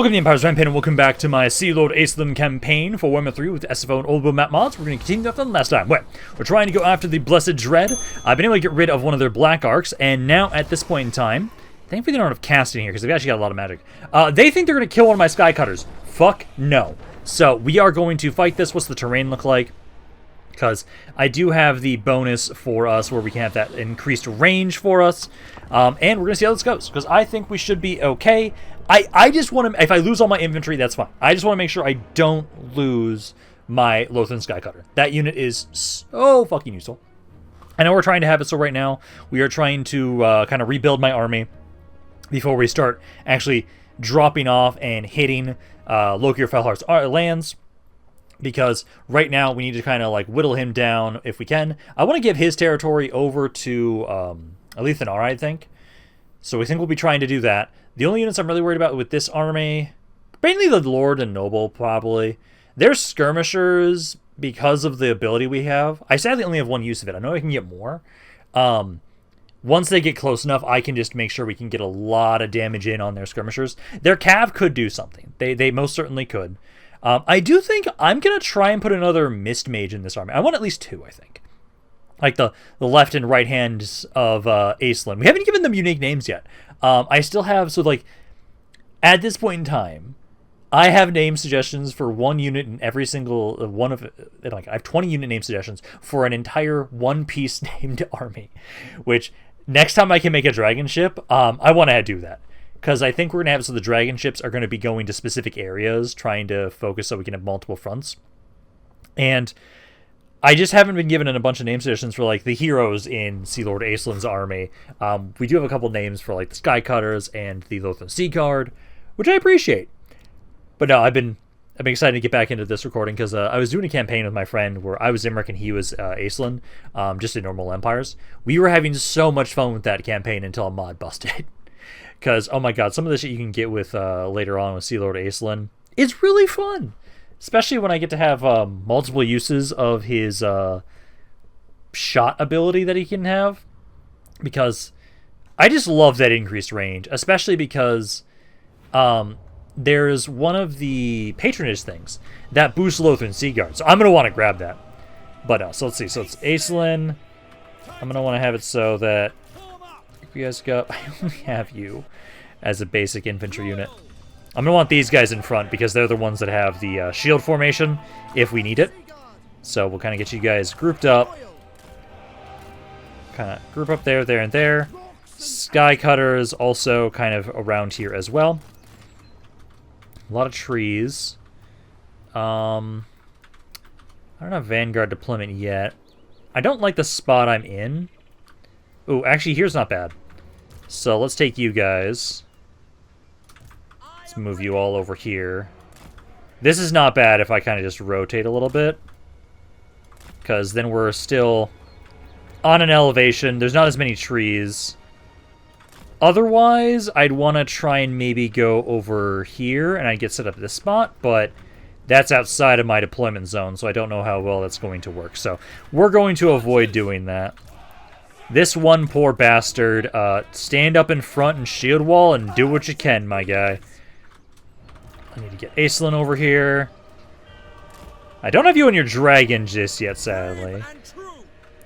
Welcome to the Empire's Rampaned, and welcome back to my Sea Lord Aislinn Campaign for WARHAMMER III with SFO and old world map mods. We're going to continue after the last time. We're trying to go after the Blessed Dread. I've been able to get rid of one of their black arcs, and now at this point in time, thankfully they don't have casting here because they've actually got a lot of magic. They think they're going to kill one of my sky cutters. Fuck no. So we are going to fight this. What's the terrain look like? Because I do have the bonus for us where we can have that increased range for us. And we're going to see how this goes, because I think we should be okay. I just want to, if I lose all my infantry, that's fine. I just want to make sure I don't lose my Lothran Sky Cutter. That unit is so fucking useful. I know we're trying to have it, so right now we are trying to kind of rebuild my army before we start actually dropping off and hitting Loki or Felhar's lands. Because right now we need to kind of like whittle him down if we can. I want to give his territory over to Aislinn, I think. So we think we'll be trying to do that. The only units I'm really worried about with this army, mainly the Lord and Noble, probably. They're skirmishers because of the ability we have. I sadly only have one use of it. I know I can get more. Once they get close enough, I can just make sure we can get a lot of damage in on their skirmishers. Their cav could do something. They most certainly could. I do think I'm going to try and put another Mist Mage in this army. I want at least two, I think. Like the left and right hands of Aislinn. We haven't given them unique names yet. I still have, so like, at this point in time, I have name suggestions for one unit in every single one of, like, I have 20 unit name suggestions for an entire one-piece named army. Which, next time I can make a dragon ship, I want to do that. Because I think we're going to have, so the dragon ships are going to be going to specific areas, trying to focus so we can have multiple fronts. And I just haven't been given a bunch of name suggestions for, like, the heroes in Sea Lord Aislinn's army. We do have a couple names for, like, the Sky Cutters and the Lothran Sea Guard, which I appreciate. But no, I've been excited to get back into this recording, because I was doing a campaign with my friend where I was Imric and he was Aislinn, just in normal empires. We were having so much fun with that campaign until a mod busted. Because, oh my god, some of the shit you can get with later on with Sea Lord Aislinn is really fun. Especially when I get to have multiple uses of his shot ability that he can have. Because I just love that increased range. Especially because there's one of the patronage things that boosts Lothran Sea Guard. So I'm going to want to grab that. But, so let's see. So it's Aislinn. I'm going to want to have it so that you guys go. I only have you as a basic infantry unit. I'm gonna want these guys in front because they're the ones that have the shield formation if we need it. So we'll kind of get you guys grouped up. Kind of group up there, there, and there. Sky Cutters also kind of around here as well. A lot of trees. I don't have Vanguard deployment yet. I don't like the spot I'm in. Oh, actually, here's not bad. So let's take you guys. Let's move you all over here. This is not bad if I kind of just rotate a little bit. Because then we're still on an elevation. There's not as many trees. Otherwise, I'd want to try and maybe go over here and I'd get set up at this spot. But that's outside of my deployment zone, so I don't know how well that's going to work. So we're going to avoid doing that. This one poor bastard, stand up in front and shield wall and do what you can, my guy. I need to get Aislinn over here. I don't have you on your dragon just yet, sadly.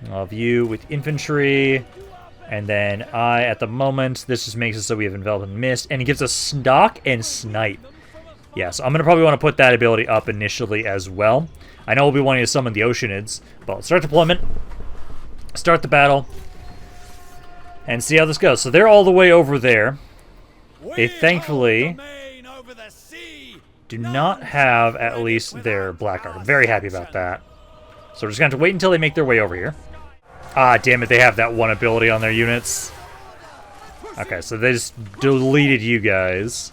I'll have you with infantry. And then at the moment, this just makes it so we have enveloping mist. And it gives us stock and snipe. Yeah, so I'm going to probably want to put that ability up initially as well. I know we'll be wanting to summon the Oceanids, but let's start deployment. Start the battle. And see how this goes. So they're all the way over there. They thankfully do not have at least their black arc. I'm very happy about that. So we're just going to have to wait until they make their way over here. Ah, damn it. They have that one ability on their units. Okay, so they just deleted you guys.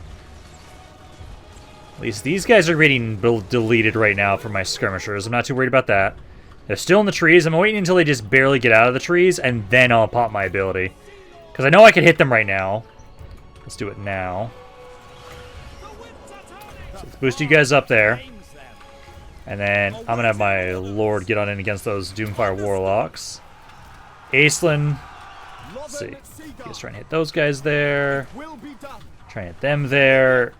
At least these guys are getting deleted right now for my skirmishers. I'm not too worried about that. They're still in the trees. I'm waiting until they just barely get out of the trees, and then I'll pop my ability. Because I know I can hit them right now. Let's do it now. So let's boost you guys up there. And then I'm going to have my Lord get on in against those Doomfire Warlocks. Aislinn. Let's see. Just trying to hit those guys there. Trying to hit them there.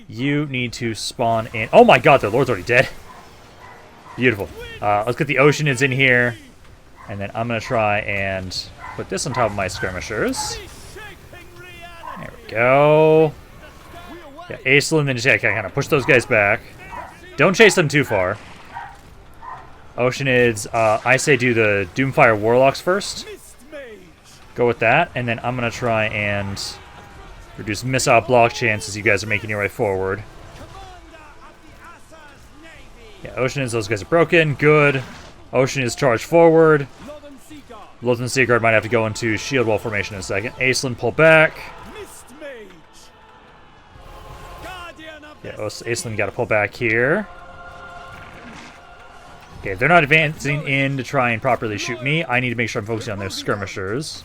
You need to spawn in. Oh my god, their lord's already dead. Beautiful. Let's get the Oceanids in here. And then I'm going to try and put this on top of my skirmishers. There we go. Yeah, Aislinn, then just kind of push those guys back. Don't chase them too far. Oceanids, I say do the Doomfire Warlocks first. Go with that, and then I'm going to try and reduce missile block chances you guys are making your way forward. Yeah, Oceanids, those guys are broken. Good. Oceanids charge forward. Lothern Seaguard might have to go into shield wall formation in a second. Aislinn, pull back. Yeah, Aislinn got to pull back here. Okay, if they're not advancing in to try and properly shoot me, I need to make sure I'm focusing on their skirmishers.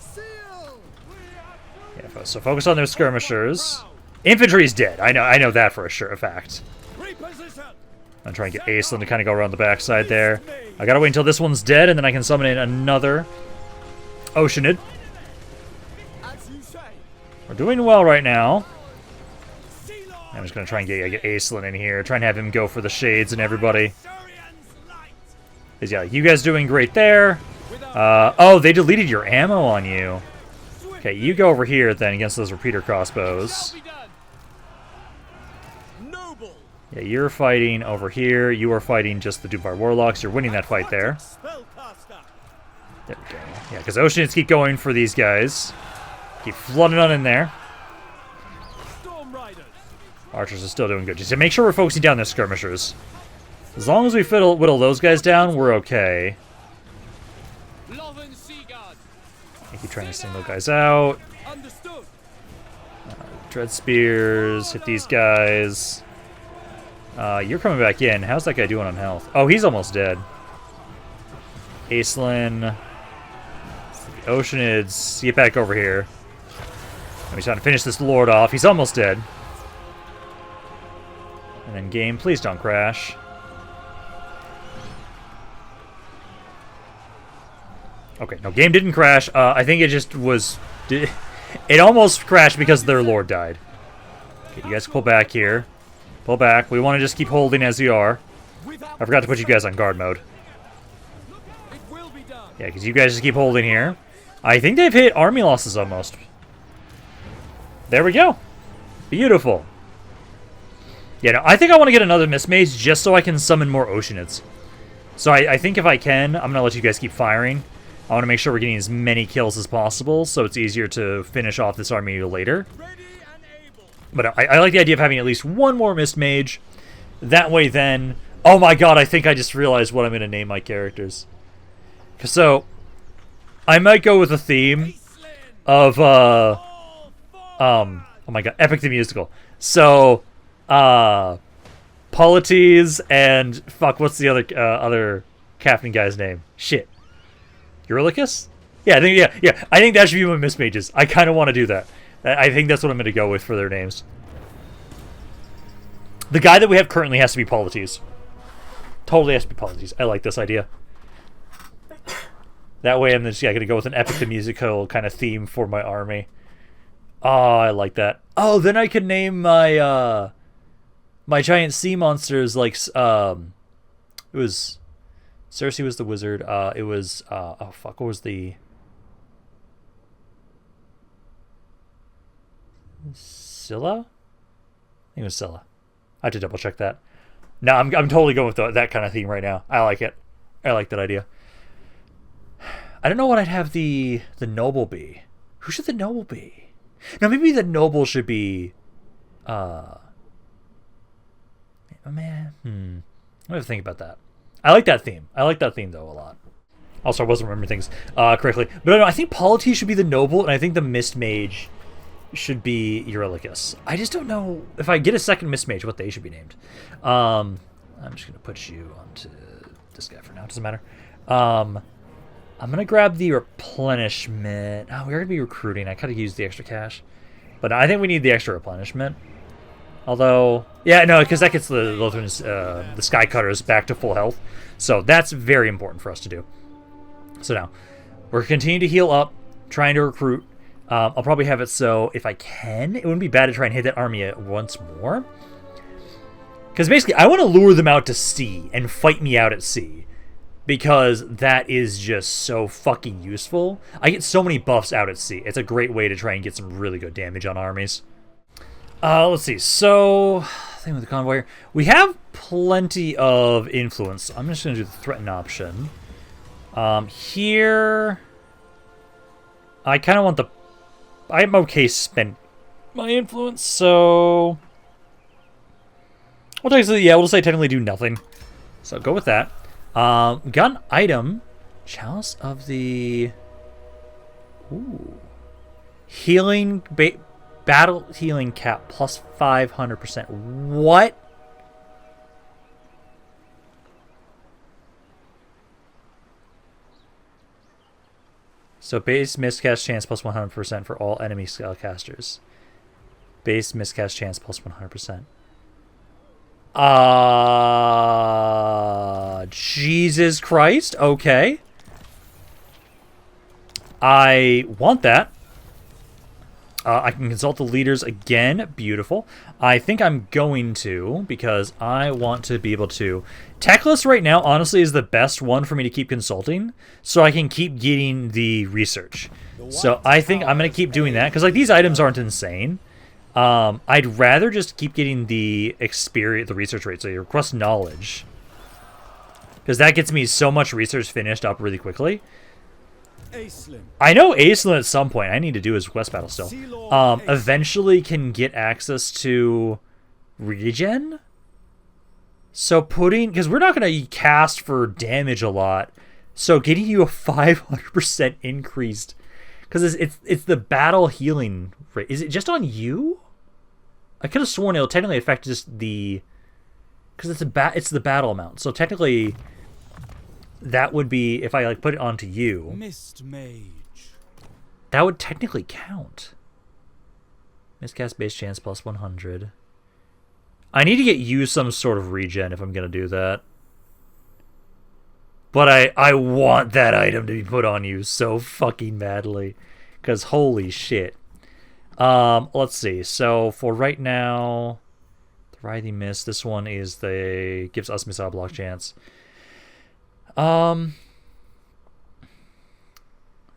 Yeah, so focus on their skirmishers. Infantry's dead. I know that for a sure fact. I'm trying to get Aislinn to kind of go around the backside there. I gotta wait until this one's dead, and then I can summon in another Oceanid. We're doing well right now. I'm just gonna try and get Aislinn in here, try and have him go for the shades and everybody. Yeah, you guys doing great there. Oh, they deleted your ammo on you. Okay, you go over here then against those repeater crossbows. Yeah, you're fighting over here. You are fighting just the Doomfire Warlocks. You're winning that fight there. There we go. Yeah, because Oceanids keep going for these guys. Keep flooding on in there. Archers are still doing good. Just to make sure we're focusing down their skirmishers. As long as we whittle those guys down, we're okay. I keep trying to single guys out. Dread Spears, hit these guys. You're coming back in. How's that guy doing on health? Oh, he's almost dead. Aislinn. Oceanids, get back over here. I'm trying to finish this Lord off. He's almost dead. And then game, please don't crash. Okay, no, game didn't crash. I think it just was... It almost crashed because their Lord died. Okay, you guys pull back here. Pull back. We want to just keep holding as we are. I forgot to put you guys on guard mode. Yeah, because you guys just keep holding here. I think they've hit army losses almost. There we go. Beautiful. Yeah, no, I think I want to get another Mistmage just so I can summon more Oceanids. So I think if I can, I'm going to let you guys keep firing. I want to make sure we're getting as many kills as possible so it's easier to finish off this army later. But I like the idea of having at least one more Mistmage. That way then... Oh my god, I think I just realized what I'm going to name my characters. So, I might go with a theme of, oh my god, Epic the Musical. So, Polites and, fuck, what's the other captain guy's name? Shit. Eurylochus? Yeah, I think that should be my Mistmages. I kind of want to do that. I think that's what I'm going to go with for their names. The guy that we have currently has to be Polites. Totally has to be Polites. I like this idea. That way I'm just going to go with an Epic the Musical kind of theme for my army. Oh, I like that. Oh, then I could name my my giant sea monsters like it was Cersei was the wizard. It was oh fuck, what was the Scylla? I think it was Scylla. I have to double check that. No, I'm totally going with that kind of theme right now. I like it. I like that idea. I don't know what I'd have the noble be. Who should the noble be? No, maybe the noble should be oh man. I have to think about that. I like that theme. I like that theme though a lot. Also, I wasn't remembering things correctly. But no, I think Polites should be the noble, and I think the Mistmage should be Eurylochus. I just don't know if I get a second Mistmage what they should be named. I'm just gonna put you onto this guy for now. Doesn't matter. I'm gonna grab the replenishment. Oh, we're gonna be recruiting. I could have used the extra cash, but I think we need the extra replenishment. Although, yeah, no, because that gets the Lothrans, the Sky Cutters back to full health. So that's very important for us to do. So now, we're continuing to heal up, trying to recruit. I'll probably have it so, if I can, it wouldn't be bad to try and hit that army once more. Because basically, I want to lure them out to sea and fight me out at sea. Because that is just so fucking useful. I get so many buffs out at sea. It's a great way to try and get some really good damage on armies. Let's see. So, thing with the convoy. We have plenty of influence. I'm just going to do the threaten option. Here, I kind of want the... I'm okay spend my influence, so... We'll we'll say technically do nothing. So go with that. Got an item. Chalice of the... Ooh. Healing... Battle healing cap plus 500%. What? So base miscast chance plus 100% for all enemy spellcasters. Base miscast chance plus 100%. Jesus Christ. Okay. I want that. I can consult the leaders again. Beautiful. I think I'm going to, because I want to be able to... Techless right now, honestly, is the best one for me to keep consulting, so I can keep getting the research. So I think I'm going to keep doing that, because like these items aren't insane. I'd rather just keep getting the experience, the research rate, so you request knowledge. Because that gets me so much research finished up really quickly. I know Aislinn at some point, I need to do his quest battle still, eventually can get access to regen. So putting, because we're not going to cast for damage a lot, so getting you a 500% increased, because it's the battle healing rate. Is it just on you? I could have sworn it'll technically affect just the, because it's the battle amount. So technically, that would be, if I like put it onto you, Mist Mage. That would technically count. Miscast base chance plus 100. I need to get you some sort of regen if I'm going to do that. But I want that item to be put on you so fucking badly. Because holy shit. Let's see. So for right now, the Writhing Mist, this one is the, gives us missile block chance.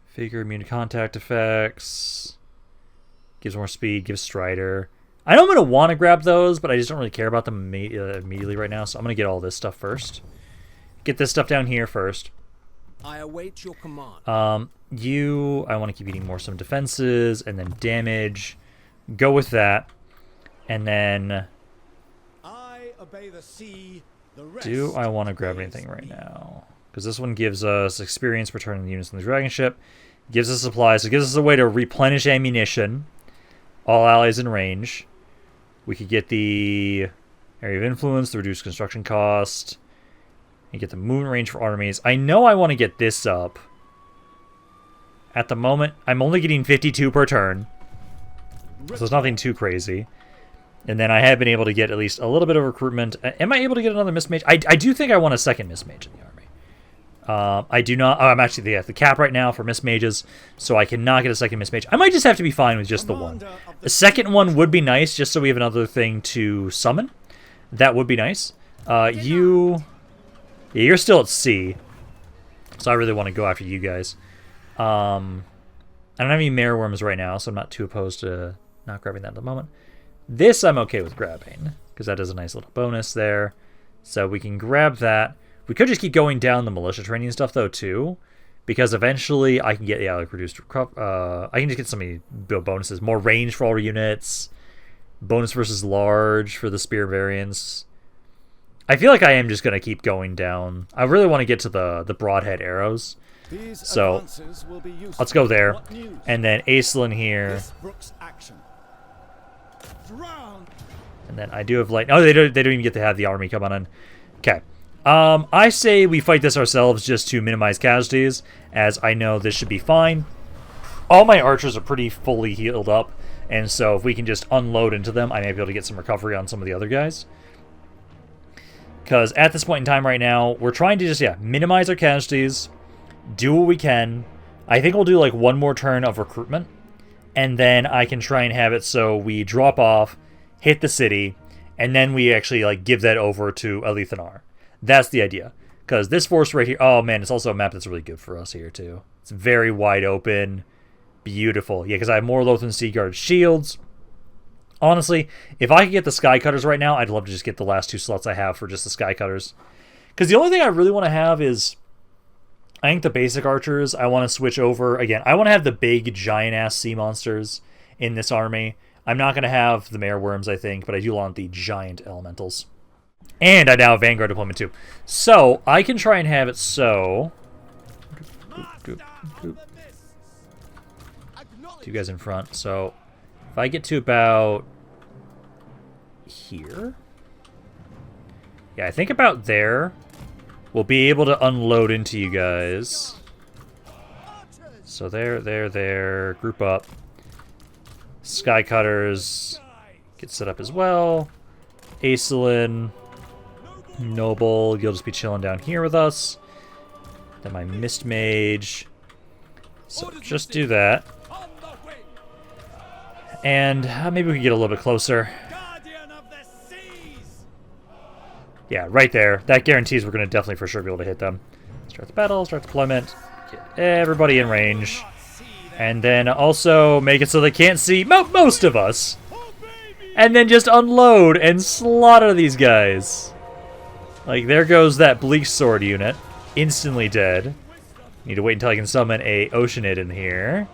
Figure immune to contact effects. Gives more speed, gives Strider. I know I'm going to want to grab those, but I just don't really care about them immediately right now, so I'm going to get all this stuff first. Get this stuff down here first. I await your command. I want to keep eating more some defenses, and then damage. Go with that. And then... I obey the sea, the rest do I want to grab anything right now? Because this one gives us experience per turn in the units in the dragon ship. Gives us supplies, so it gives us a way to replenish ammunition. All allies in range. We could get the area of influence, the reduced construction cost. And get the movement range for armies. I know I want to get this up. At the moment, I'm only getting 52 per turn. So it's nothing too crazy. And then I have been able to get at least a little bit of recruitment. Am I able to get another Mist Mage? I do think I want a second Mist Mage in the army. I do not... I'm actually at the cap right now for Mist Mages, so I cannot get a second Mist Mage. I might just have to be fine with just the one. A second one would be nice, just so we have another thing to summon. That would be nice. You're still at sea, so I really want to go after you guys. I don't have any Mare Worms right now, so I'm not too opposed to not grabbing that at the moment. This I'm okay with grabbing, because that is a nice little bonus there. So we can grab that. We could just keep going down the militia training stuff, though, too. Because eventually I can get, like, reduced... I can just get so many bonuses. More range for all units. Bonus versus large for the spear variants. I feel like I am just going to keep going down. I really want to get to the broadhead arrows. So, let's go there. And then Aislinn here. And then I do have light... Oh, they don't even get to have the army come on in. Okay. I say we fight this ourselves just to minimize casualties, as I know this should be fine. All my archers are pretty fully healed up, and so if we can just unload into them, I may be able to get some recovery on some of the other guys. Because at this point in time right now, we're trying to just, minimize our casualties, do what we can. I think we'll do like one more turn of recruitment, and then I can try and have it so we drop off, hit the city, and then we actually like give that over to Alithanar. That's the idea. Because this force right here, oh man, it's also a map that's really good for us here too. It's very wide open, beautiful. Yeah, because I have more Lothern Seaguard shields. Honestly, if I could get the Sky Cutters right now, I'd love to just get the last 2 slots I have for just the Sky Cutters. Because the only thing I really want to have is, I think the basic archers, I want to switch over. Again, I want to have the big giant-ass sea monsters in this army. I'm not going to have the mare worms, I think, but I do want the giant elementals. And I now have Vanguard deployment too. So, I can try and have it so... Two guys in front. So, if I get to about... here? Yeah, I think about there. We'll be able to unload into you guys. So there. Group up. Sky Cutters get set up as well. Aislinn, Noble, you'll just be chilling down here with us. Then my Mist Mage. So just do that. And maybe we can get a little bit closer. Yeah, right there. That guarantees we're going to definitely for sure be able to hit them. Start the battle, start deployment, get everybody in range. And then also make it so they can't see most of us. And then just unload and slaughter these guys. Like, there goes that Bleak Sword unit. Instantly dead. Need to wait until I can summon a Oceanid in here.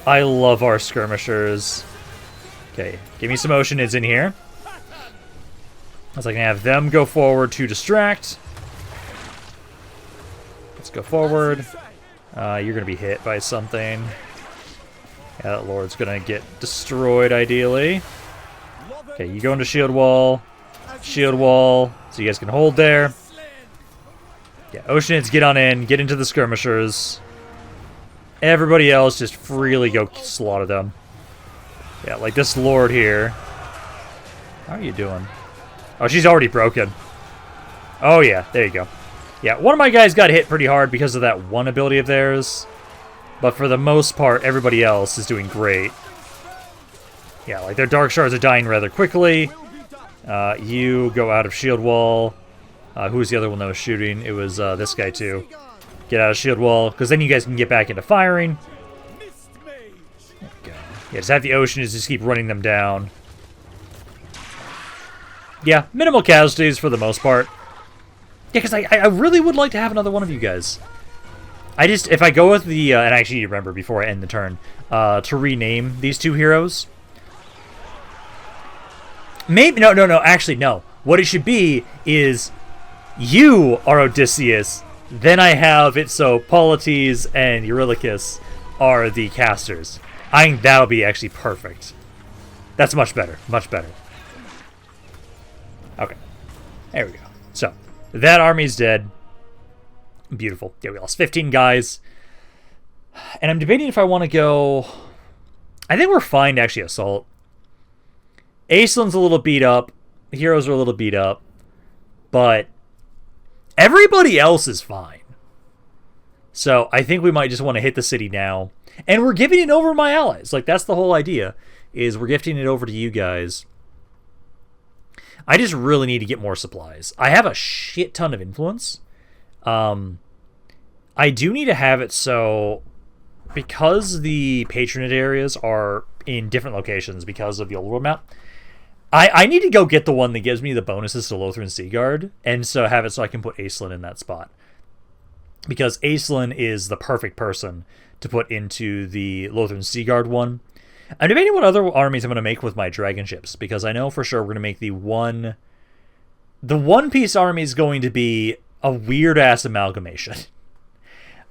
I love our skirmishers. Okay, give me some Oceanids in here. As I can have them go forward to distract. Let's go forward. You're going to be hit by something. Yeah, that Lord's going to get destroyed, ideally. Okay, you go into shield wall. Shield wall. So you guys can hold there. Yeah, Oceanids, get on in. Get into the skirmishers. Everybody else, just freely go slaughter them. Yeah, like this Lord here. How are you doing? Oh, she's already broken. Oh, yeah. There you go. Yeah, one of my guys got hit pretty hard because of that one ability of theirs. But for the most part, everybody else is doing great. Yeah, like their Dark Shards are dying rather quickly. You go out of shield wall. Who was the other one that was shooting? It was this guy, too. Get out of shield wall, because then you guys can get back into firing. Yeah, just have the Oceanids just keep running them down. Yeah, minimal casualties for the most part. Yeah, because I really would like to have another one of you guys. I just, if I go with the, and I actually need to remember before I end the turn, to rename these 2 heroes. Maybe, no, actually, no. What it should be is, you are Odysseus, then I have it so Polites and Eurylochus are the casters. I think that'll be actually perfect. That's much better, much better. Okay, there we go. So, that army's dead. Beautiful. Yeah, we lost 15 guys. And I'm debating if I want to go... I think we're fine to actually assault. Aislinn's a little beat up. The heroes are a little beat up. But everybody else is fine. So I think we might just want to hit the city now. And we're giving it over to my allies. Like, that's the whole idea. Is we're gifting it over to you guys. I just really need to get more supplies. I have a shit ton of influence. I do need to have it so, because the patronage areas are in different locations because of the old world map, I need to go get the one that gives me the bonuses to Lothern Seaguard, and so have it so I can put Aislinn in that spot. Because Aislinn is the perfect person to put into the Lothern Seaguard one. I'm debating what other armies I'm going to make with my dragon ships, because I know for sure we're going to make the One Piece army is going to be a weird-ass amalgamation.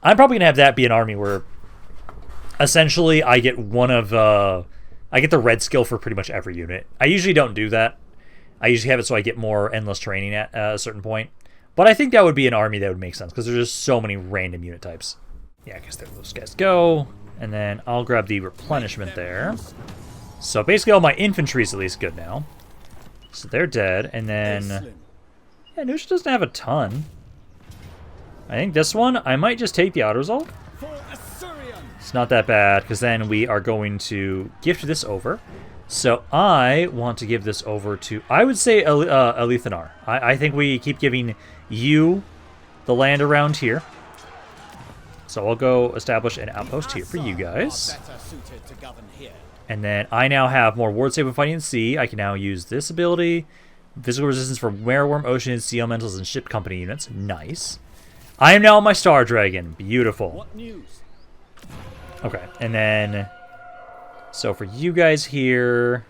I'm probably going to have that be an army where essentially I get I get the red skill for pretty much every unit. I usually don't do that. I usually have it so I get more endless training at a certain point. But I think that would be an army that would make sense, because there's just so many random unit types. Yeah, I guess there those guys go. And then I'll grab the replenishment there. So basically all my infantry's at least good now. So they're dead. And then... yeah, Nuja doesn't have a ton. I think this one, I might just take the auto resolve. It's not that bad, because then we are going to gift this over. So I want to give this over to, I would say, Alithanar. I think we keep giving you the land around here. So I'll go establish an outpost here for you guys. And then I now have more ward save when fighting in sea. I can now use this ability. Physical resistance for Wereworm, Ocean, Sea Elementals, and Ship Company units. Nice. I am now on my Star Dragon. Beautiful. What news? Okay, and then... So for you guys here...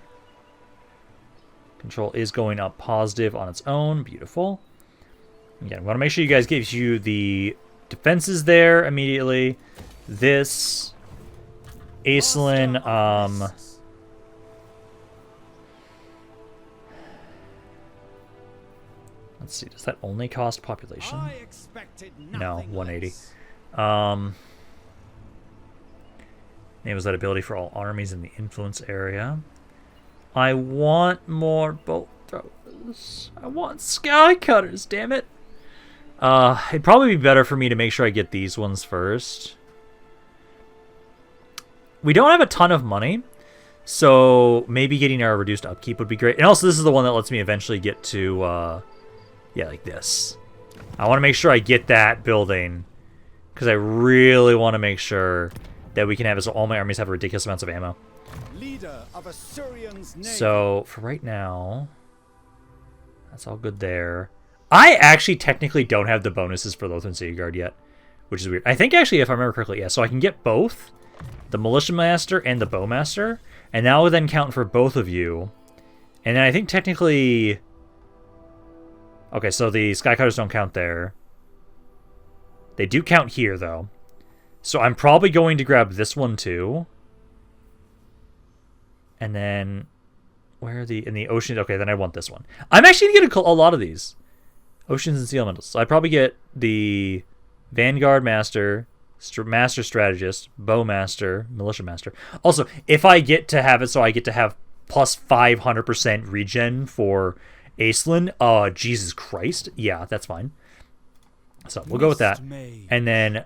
Control is going up positive on its own. Beautiful. Again, I want to make sure you guys give you the defenses there immediately. This... Aislinn, let's see, does that only cost population? No, 180. Enables that ability for all armies in the influence area. I want more bolt throwers. I want sky cutters, damn it. It'd probably be better for me to make sure I get these ones first. We don't have a ton of money, so maybe getting our reduced upkeep would be great. And also, this is the one that lets me eventually get to, yeah, like this. I want to make sure I get that building, because I really want to make sure that we can have it so all my armies have ridiculous amounts of ammo. Leader of Assyrian's navy. So, for right now, that's all good there. I actually technically don't have the bonuses for Lothran City Guard yet, which is weird. I think, actually, if I remember correctly, yeah, so I can get both. The Militia Master and the Bowmaster, and that will then count for both of you. And then I think technically... Okay, so the Skycutters don't count there. They do count here, though. So I'm probably going to grab this one, too. And then... Where are the... In the Ocean... Okay, then I want this one. I'm actually going to get a lot of these. Oceans and Sea Elementals. So I'd probably get the Vanguard Master... Master Strategist, Bowmaster, Militia Master. Also, if I get to have it so I get to have plus 500% regen for Aislinn, Jesus Christ. Yeah, that's fine. So we'll go with that. And then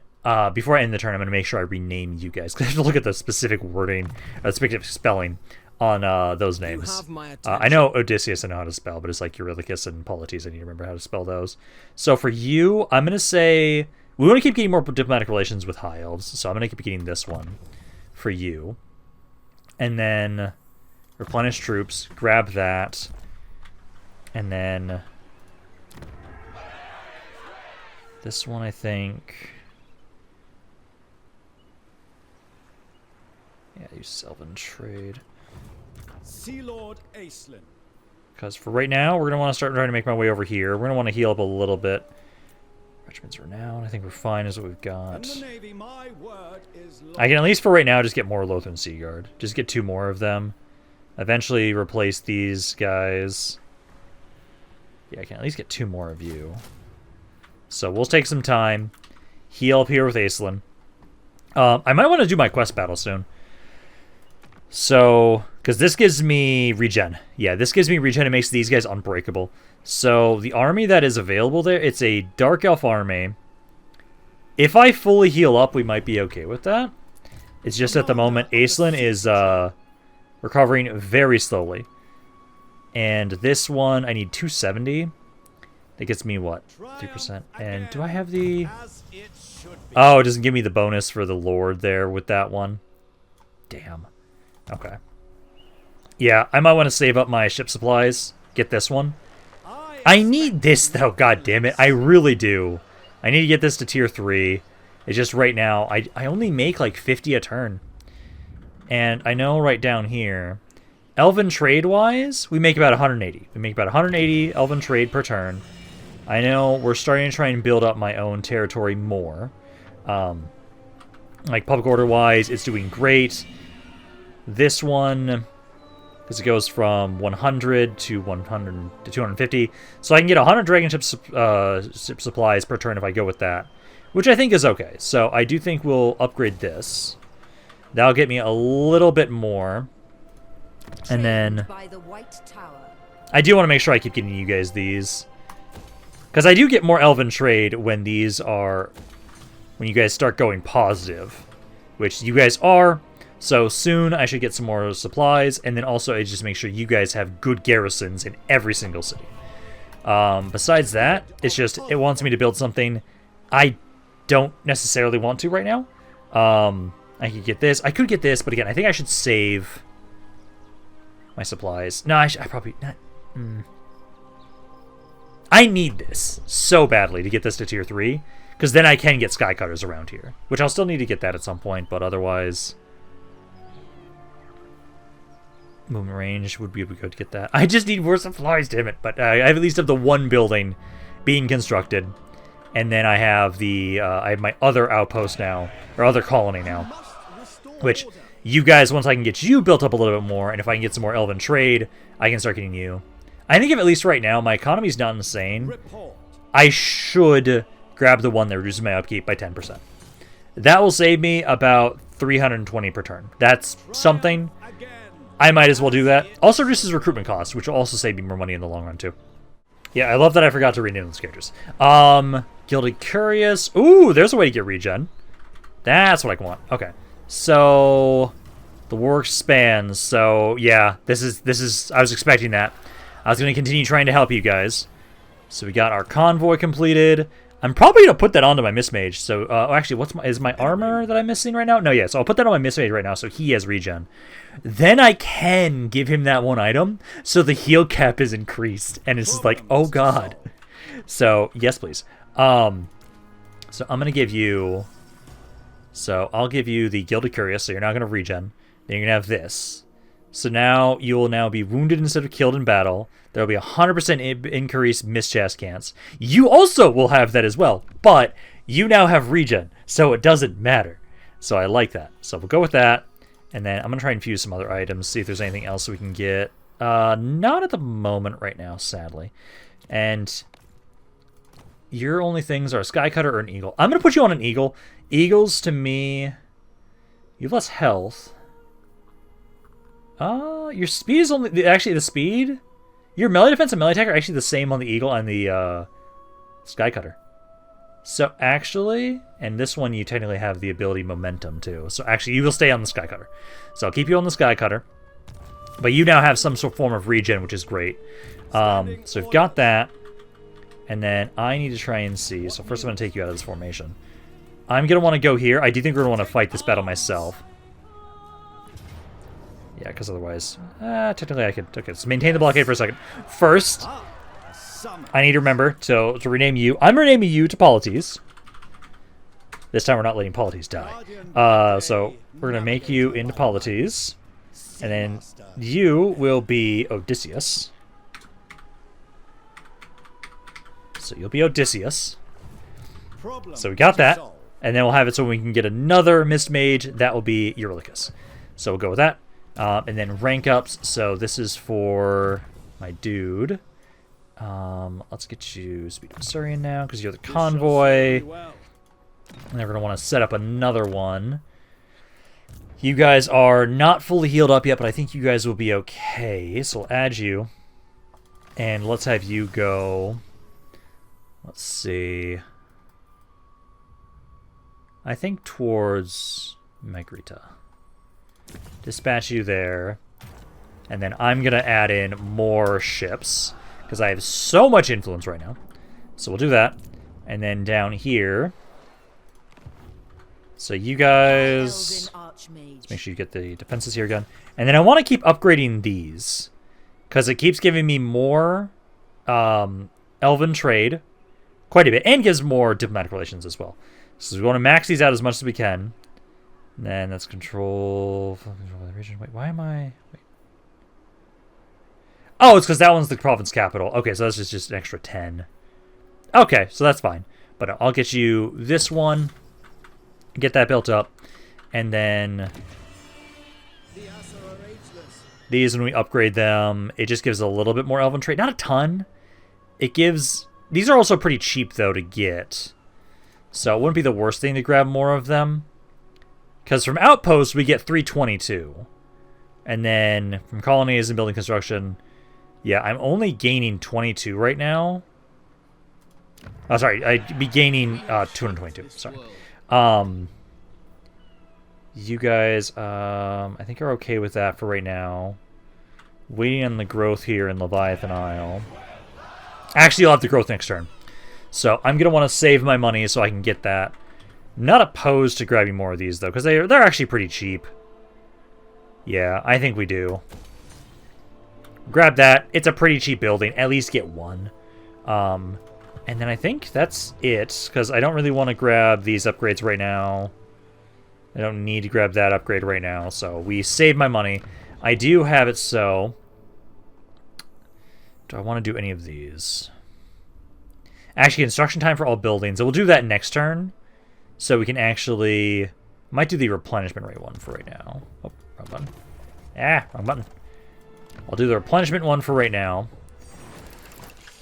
before I end the turn, I'm going to make sure I rename you guys, because I have to look at the specific wording, specific spelling on those names. I know Odysseus I know how to spell, but it's like Eurylochus and Polites. I need to remember how to spell those. So for you, I'm going to say... We want to keep getting more diplomatic relations with High Elves, so I'm going to keep getting this one for you. And then replenish troops, grab that, and then this one I think... Yeah, use Sylvan Trade. Sea Lord Aislinn. Because for right now, we're going to want to start trying to make my way over here. We're going to want to heal up a little bit. Regiments renowned. I think we're fine as what we've got. Navy, my word is I can at least for right now just get more Lothran Sea Guard. Just get 2 more of them. Eventually replace these guys. Yeah, I can at least get 2 more of you. So we'll take some time. Heal up here with Aislinn. I might want to do my quest battle soon. So, because this gives me regen. Yeah, this gives me regen. It makes these guys unbreakable. So, the army that is available there, it's a Dark Elf army. If I fully heal up, we might be okay with that. It's just at the moment, Aislinn is recovering very slowly. And this one, I need 270. That gets me, what, 3%? And do I have the... Oh, it doesn't give me the bonus for the Lord there with that one. Damn. Okay. Yeah, I might want to save up my ship supplies. Get this one. I need this, though, god damn it. I really do. I need to get this to tier 3. It's just right now, I only make like 50 a turn. And I know right down here, Elven trade-wise, we make about 180. We make about 180 Elven trade per turn. I know we're starting to try and build up my own territory more. Like public order-wise, it's doing great. This one... because it goes from 100 to 100 to 250. So I can get 100 dragon ship supplies per turn if I go with that, which I think is okay. So I do think we'll upgrade this. That'll get me a little bit more. And then I do want to make sure I keep getting you guys these, because I do get more Elven trade when these are, when you guys start going positive, which you guys are. So soon I should get some more supplies, and then also I just make sure you guys have good garrisons in every single city. Besides that, it's just, it wants me to build something I don't necessarily want to right now. I could get this. I could get this, but again, I think I should save my supplies. No, I probably not. I need this so badly to get this to tier 3, because then I can get skycutters around here, which I'll still need to get that at some point, but otherwise... Movement range would be good to get that. I just need more supplies, damn it. But I at least have the one building being constructed. And then I have the I have my other outpost now, or other colony now. Which, you guys, once I can get you built up a little bit more, and if I can get some more elven trade, I can start getting you. I think if at least right now, my economy's not insane, I should grab the one that reduces my upkeep by 10%. That will save me about 320 per turn. That's something. I might as well do that. Also reduces recruitment costs, which will also save me more money in the long run, too. Yeah, I love that I forgot to rename those characters. Gilded Curious. Ooh, there's a way to get regen. That's what I want. Okay. So, the work spans. So, yeah, this is, I was expecting that. I was going to continue trying to help you guys. So we got our convoy completed. I'm probably going to put that onto my Mistmage. So, actually, is my armor that I'm missing right now? No, yeah, so I'll put that on my Mistmage right now so he has regen. Then I can give him that one item, so the heal cap is increased, and it's just like, oh god. So, yes please. So I'm going to give you... So, I'll give you the Gilded Curious, so you're not going to regen. Then you're going to have this. So now, you will now be wounded instead of killed in battle. There will be 100% increased mischast cants. You also will have that as well, but you now have regen, so it doesn't matter. So I like that. So we'll go with that. And then I'm going to try and fuse some other items, see if there's anything else we can get. Not at the moment right now, sadly. And your only things are a Skycutter or an Eagle. I'm going to put you on an Eagle. Eagles, to me, you have less health. Your speed is only... Actually, the speed... Your melee defense and melee attack are actually the same on the Eagle and the Skycutter. So actually, and this one you technically have the ability Momentum too. So actually, you will stay on the Skycutter. So I'll keep you on the Skycutter. But you now have some sort of form of regen, which is great. So we've got that. And then I need to try and see. So first I'm going to take you out of this formation. I'm going to want to go here. I do think we're going to want to fight this battle myself. Yeah, because otherwise... technically I could... Okay, let's maintain the blockade for a second. First, I need to remember to rename you. I'm renaming you to Polites. This time we're not letting Polites die. So we're going to make you into Polites. And then you will be Odysseus. So you'll be Odysseus. So we got that. And then we'll have it so we can get another Mist Mage. That will be Eurylochus. So we'll go with that. And then rank ups. So this is for my dude. Let's get you Speed of Assyrian now, because you're the convoy. And then we're going to want to set up another one. You guys are not fully healed up yet, but I think you guys will be okay. So we'll add you. And let's have you go... Let's see... I think towards Magritta. Dispatch you there. And then I'm going to add in more ships, because I have so much influence right now. So we'll do that. And then down here... So you guys... Let's make sure you get the defenses here again. And then I want to keep upgrading these, because it keeps giving me more elven trade, quite a bit, and gives more diplomatic relations as well. So we want to max these out as much as we can. And then that's control the region. Wait, why am I... Wait. Oh, it's because that one's the province capital. Okay, so that's just an extra 10. Okay, so that's fine. But I'll get you this one. Get that built up. And then... These, when we upgrade them, it just gives a little bit more elven trade. Not a ton. It gives... These are also pretty cheap, though, to get. So it wouldn't be the worst thing to grab more of them. Because from Outposts, we get 322. And then from Colonies and Building Construction, yeah, I'm only gaining 22 right now. Oh, sorry, I'd be gaining 222. Sorry. You guys, I think are okay with that for right now. Waiting on the growth here in Leviathan Isle. Actually, I'll have the growth next turn. So I'm going to want to save my money so I can get that. Not opposed to grabbing more of these, though, because they're actually pretty cheap. Yeah, I think we do. Grab that. It's a pretty cheap building. At least get one. And then I think that's it, because I don't really want to grab these upgrades right now. I don't need to grab that upgrade right now, so we save my money. I do have it so... Do I want to do any of these? Actually, construction time for all buildings. We'll do that next turn, so we can actually... Might do the replenishment rate one for right now. Oh, wrong button. Wrong button. I'll do the replenishment one for right now.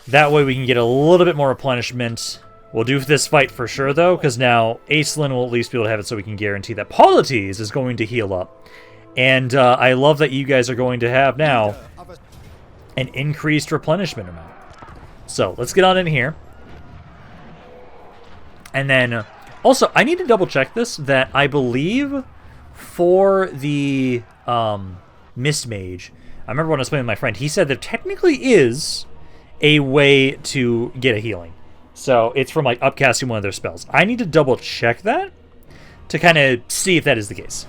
That way we can get a little bit more replenishment. We'll do this fight for sure, though, because now Aislinn will at least be able to have it so we can guarantee that Polites is going to heal up. And I love that you guys are going to have now an increased replenishment amount. So let's get on in here. And then, also, I need to double check this, that I believe for the Mist Mage, I remember when I was playing with my friend, he said there technically is a way to get a healing. So it's from like upcasting one of their spells. I need to double check that to kind of see if that is the case.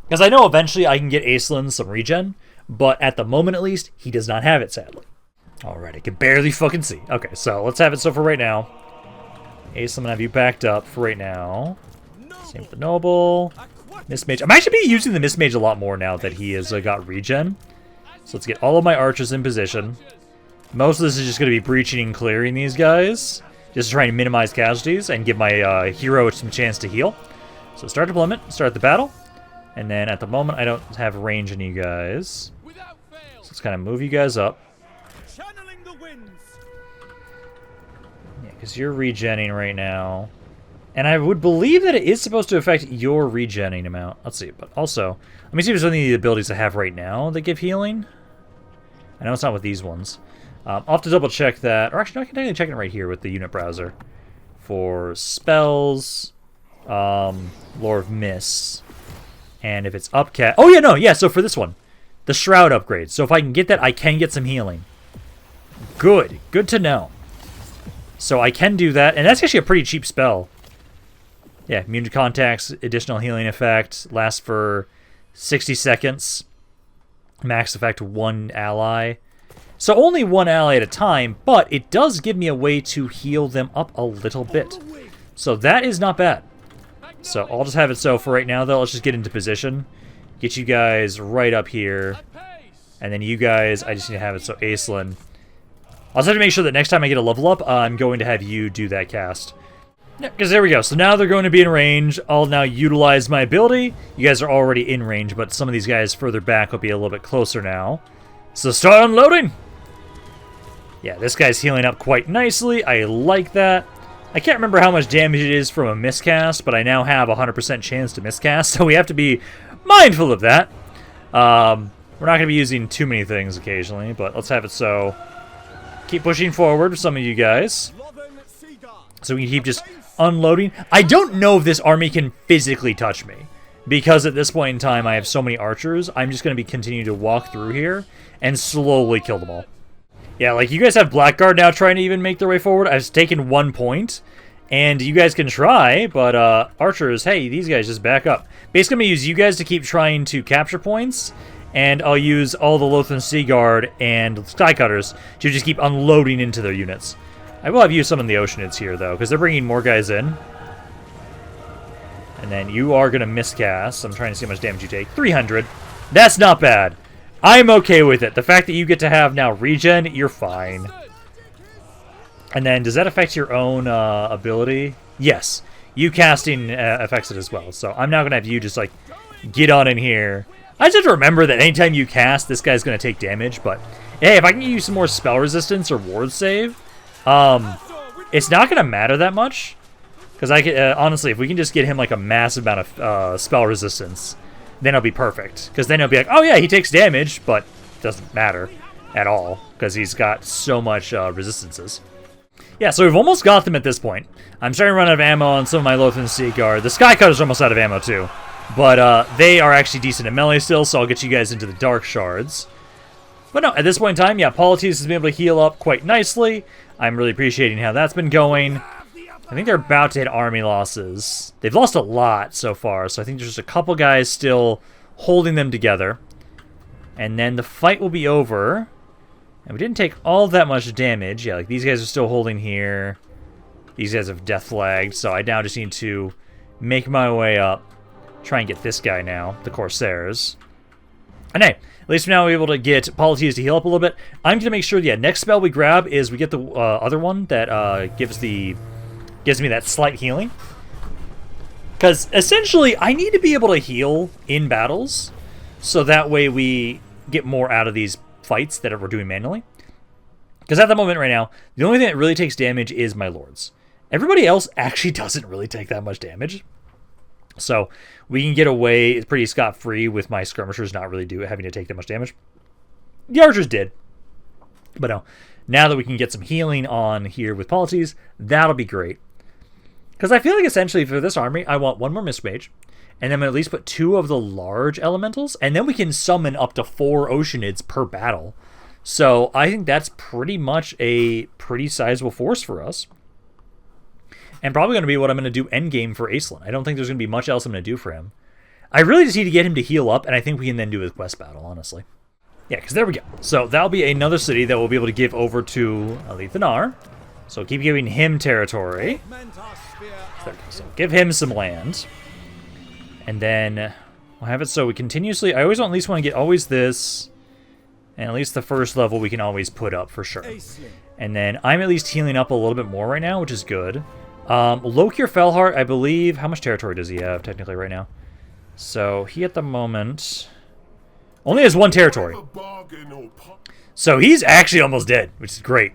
Because I know eventually I can get Aislinn some regen, but at the moment at least, he does not have it, sadly. Alright, I can barely fucking see. Okay, so let's have it so for right now. Aislinn, I'm gonna have you backed up for right now. Same with the Noble. Mist Mage. I'm actually using the Mist Mage a lot more now that he has got regen. So let's get all of my archers in position. Most of this is just going to be breaching and clearing these guys. Just trying to minimize casualties and give my hero some chance to heal. So start deployment, start the battle. And then at the moment I don't have range on you guys. So let's kind of move you guys up. Yeah, because you're regenning right now. And I would believe that it is supposed to affect your regenning amount. Let's see, but also, let me see if there's any of the abilities I have right now that give healing. I know it's not with these ones. I'll have to double check that. Or actually, no, I can technically check it right here with the unit browser. For spells, Lore of Mists, and if it's upcast. Oh, yeah, no, yeah, so for this one, the Shroud upgrade. So if I can get that, I can get some healing. Good. Good to know. So I can do that, and that's actually a pretty cheap spell. Yeah, immune to contacts, additional healing effect, lasts for 60 seconds. Max effect 1 ally. So only 1 ally at a time, but it does give me a way to heal them up a little bit. So that is not bad. So I'll just have it so for right now, though. Let's just get into position. Get you guys right up here. And then you guys, I just need to have it so Aislinn. I'll just have to make sure that next time I get a level up, I'm going to have you do that cast. Yeah, because there we go. So now they're going to be in range. I'll now utilize my ability. You guys are already in range, but some of these guys further back will be a little bit closer now. So start unloading! Yeah, this guy's healing up quite nicely. I like that. I can't remember how much damage it is from a miscast, but I now have a 100% chance to miscast, so we have to be mindful of that. We're not going to be using too many things occasionally, but let's have it so. Keep pushing forward with some of you guys. So we can keep just unloading. I don't know if this army can physically touch me, because at this point in time I have so many archers. I'm just going to be continuing to walk through here and slowly kill them all. Yeah, like you guys have Blackguard now trying to even make their way forward. I've taken 1 point, and you guys can try, but archers, hey, these guys just back up. Basically, I'm going to use you guys to keep trying to capture points, and I'll use all the Lothran Sea Guard and Skycutters to just keep unloading into their units. I will have used some in the Oceanids here, though, because they're bringing more guys in. And then you are going to miscast. I'm trying to see how much damage you take. 300. That's not bad. I'm okay with it. The fact that you get to have now regen, you're fine. And then, does that affect your own ability? Yes. You casting affects it as well. So I'm now going to have you just, like, get on in here. I just have to remember that anytime you cast, this guy's going to take damage. But, hey, if I can get you some more spell resistance or ward save, it's not going to matter that much. Because I can, honestly, if we can just get him, like, a massive amount of spell resistance, then it'll be perfect. Because then it'll be like, oh yeah, he takes damage, but it doesn't matter at all. Because he's got so much resistances. Yeah, so we've almost got them at this point. I'm starting to run out of ammo on some of my Lothran Sea Guard. The Skycutter's almost out of ammo too. But they are actually decent at melee still, so I'll get you guys into the dark shards. But no, at this point in time, yeah, Polites has been able to heal up quite nicely. I'm really appreciating how that's been going. I think they're about to hit army losses. They've lost a lot so far, so I think there's just a couple guys still holding them together. And then the fight will be over. And we didn't take all that much damage. Yeah, like these guys are still holding here. These guys have death flagged, so I now just need to make my way up. Try and get this guy now, the Corsairs. And hey, at least now we're able to get Polites to heal up a little bit. I'm going to make sure, yeah, next spell we grab is we get the other one that gives me that slight healing. Because essentially, I need to be able to heal in battles, so that way we get more out of these fights that we're doing manually. Because at the moment right now, the only thing that really takes damage is my lords. Everybody else actually doesn't really take that much damage. So we can get away pretty scot-free with my skirmishers not really having to take that much damage. The archers did. But no, now that we can get some healing on here with Polites, that'll be great. Because I feel like essentially for this army, I want one more Mist Mage, and then I'm going to at least put 2 of the large elementals, and then we can summon up to 4 Oceanids per battle. So I think that's pretty much a pretty sizable force for us. And probably going to be what I'm going to do endgame for Aislinn. I don't think there's going to be much else I'm going to do for him. I really just need to get him to heal up, and I think we can then do his quest battle, honestly. Yeah, because there we go. So that'll be another city that we'll be able to give over to Alithanar. So keep giving him territory. So give him some land. And then we'll have it so we continuously... I always at least want to get always this. And at least the first level we can always put up for sure. And then I'm at least healing up a little bit more right now, which is good. Lokir Felheart, I believe... How much territory does he have technically right now? So he at the moment... only has 1 territory. So he's actually almost dead, which is great.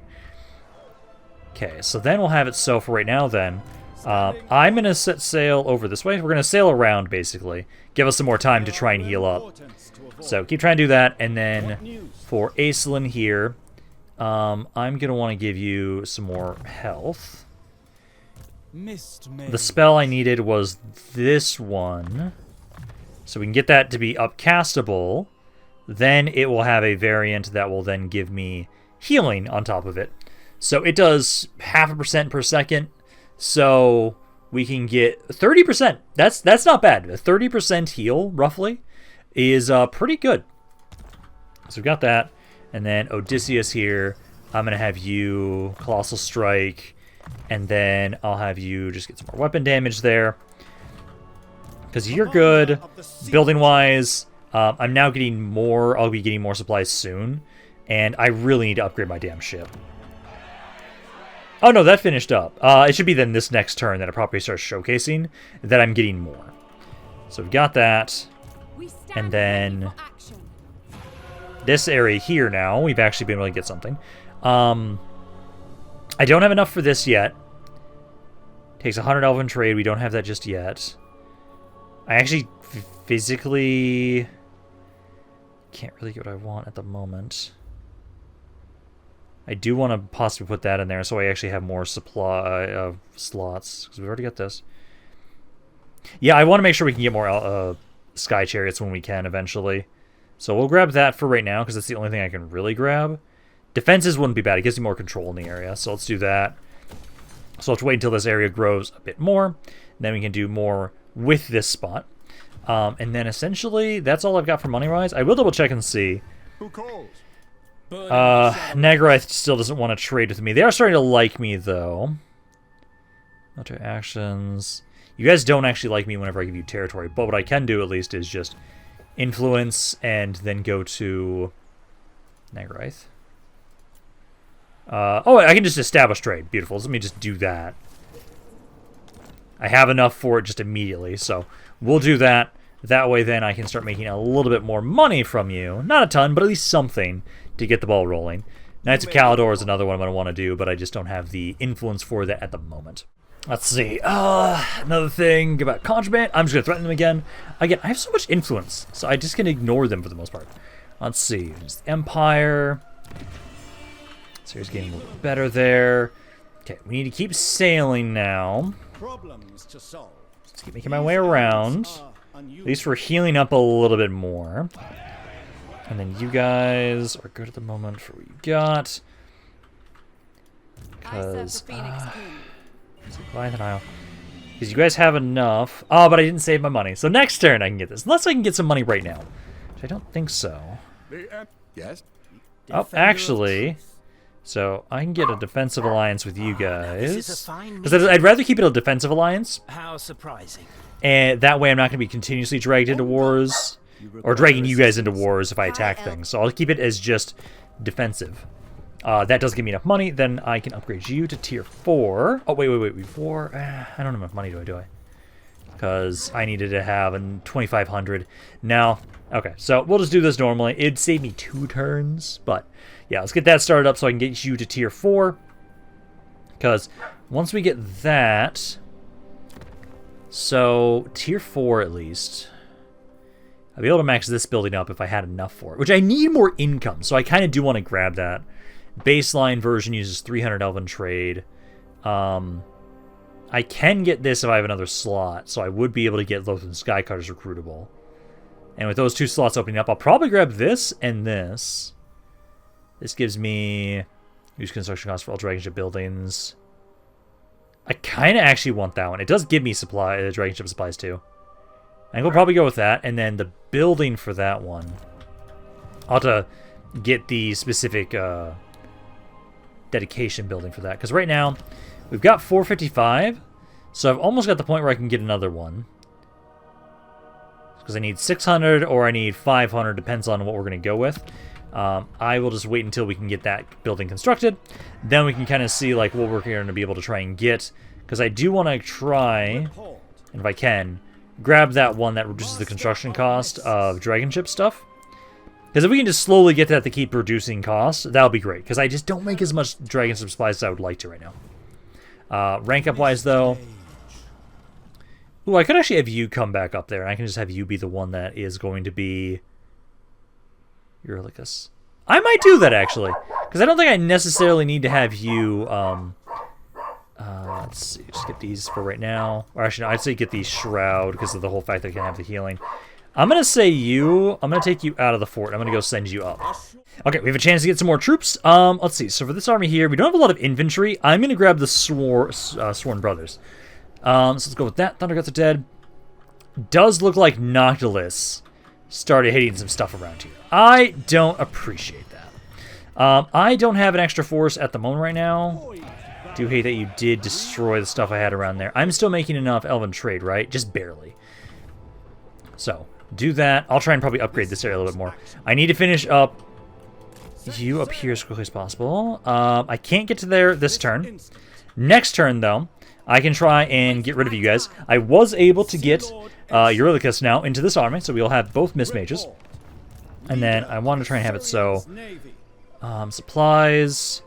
Okay, so then we'll have it so for right now then. I'm going to set sail over this way. We're going to sail around, basically. Give us some more time to try and heal up. So keep trying to do that. And then for Aislinn here, I'm going to want to give you some more health. The spell I needed was this one. So we can get that to be upcastable. Then it will have a variant that will then give me healing on top of it. So it does 0.5% per second. So we can get 30%. That's not bad. A 30% heal, roughly, is pretty good. So we've got that. And then Odysseus here. I'm going to have you Colossal Strike. And then I'll have you just get some more weapon damage there. Because you're good. Building-wise, I'm now getting more. I'll be getting more supplies soon. And I really need to upgrade my damn ship. Oh, no, that finished up. It should be then this next turn that it probably starts showcasing that I'm getting more. So we've got that. And then this area here now, we've actually been able to get something. I don't have enough for this yet. Takes 100 elven trade. We don't have that just yet. I actually physically can't really get what I want at the moment. I do want to possibly put that in there so I actually have more supply of slots, because we've already got this. Yeah, I want to make sure we can get more Sky Chariots when we can eventually. So we'll grab that for right now, because that's the only thing I can really grab. Defenses wouldn't be bad. It gives you more control in the area, so let's do that. So let's wait until this area grows a bit more, and then we can do more with this spot. And then essentially, that's all I've got for money-wise. I will double-check and see. Who calls? Nagarith still doesn't want to trade with me. They are starting to like me, though. Military actions. You guys don't actually like me whenever I give you territory, but what I can do, at least, is just influence and then go to Nagarith. Oh, I can just establish trade. Beautiful. Let me just do that. I have enough for it just immediately, so we'll do that. That way, then, I can start making a little bit more money from you. Not a ton, but at least something to get the ball rolling. Knights of Calidor is another one I'm going to want to do, but I just don't have the influence for that at the moment. Let's see. Another thing about Contraband. I'm just going to threaten them again. Again, I have so much influence, so I just can ignore them for the most part. Let's see. There's the Empire. So here's getting a little bit better there. Okay, we need to keep sailing now. Problems to solve. Let's keep making my way around. At least we're healing up a little bit more. And then you guys are good at the moment for what you got. Because because you guys have enough. Oh, but I didn't save my money. So next turn I can get this. Unless I can get some money right now. Which I don't think so. Yes. Oh, actually. So I can get a defensive alliance with you guys. Because I'd rather keep it a defensive alliance. How surprising. And that way I'm not going to be continuously dragged into wars. Or dragging you guys into wars if I attack things. So I'll keep it as just defensive. That does give me enough money. Then I can upgrade you to tier 4. Oh, wait. Before... I don't have enough money, do I? Because I needed to have a 2,500. Now... Okay, so we'll just do this normally. It'd save me 2 turns, but yeah, let's get that started up so I can get you to tier 4. Because once we get that, so tier 4 at least, I'll be able to max this building up if I had enough for it, which I need more income, so I kind of do want to grab that. Baseline version uses 300 Elven trade. I can get this if I have another slot, so I would be able to get Lothern Skycutters recruitable. And with those 2 slots opening up, I'll probably grab this and this. This gives me use construction costs for all dragon ship buildings. I kind of actually want that one. It does give me dragon ship supplies too. I think we'll probably go with that. And then the building for that one, I'll have to get the specific dedication building for that. Because right now, we've got 455. So I've almost got the point where I can get another one. Because I need 600 or I need 500, depends on what we're going to go with. I will just wait until we can get that building constructed. Then we can kind of see like what we're going to be able to try and get. Because I do want to try, and if I can, grab that one that reduces the construction cost of dragon ship stuff. Because if we can just slowly get that to keep reducing costs, that'll be great. Because I just don't make as much dragon ship supplies as I would like to right now. Rank up wise though, ooh, I could actually have you come back up there, and I can just have you be the one that is going to be Eurylicus. I might do that, actually, because I don't think I necessarily need to have you, let's see, just get these for right now. Or actually, no, I'd say get these Shroud, because of the whole fact that I can have the healing. I'm going to say I'm going to take you out of the fort. I'm going to go send you up. Okay, we have a chance to get some more troops. Let's see, so for this army here, we don't have a lot of infantry. I'm going to grab the Sworn Brothers. So let's go with that. Thunderguts are dead. Does look like Noctilus started hitting some stuff around here. I don't appreciate that. I don't have an extra force at the moment right now. Do hate that you did destroy the stuff I had around there. I'm still making enough Elven trade, right? Just barely. So, do that. I'll try and probably upgrade this area a little bit more. I need to finish up you up here as quickly as possible. I can't get to there this turn. Next turn, though, I can try and get rid of you guys. I was able to get Eurylicus now into this army, so we'll have both Mist Mages. And then I want to try and have it so... supplies...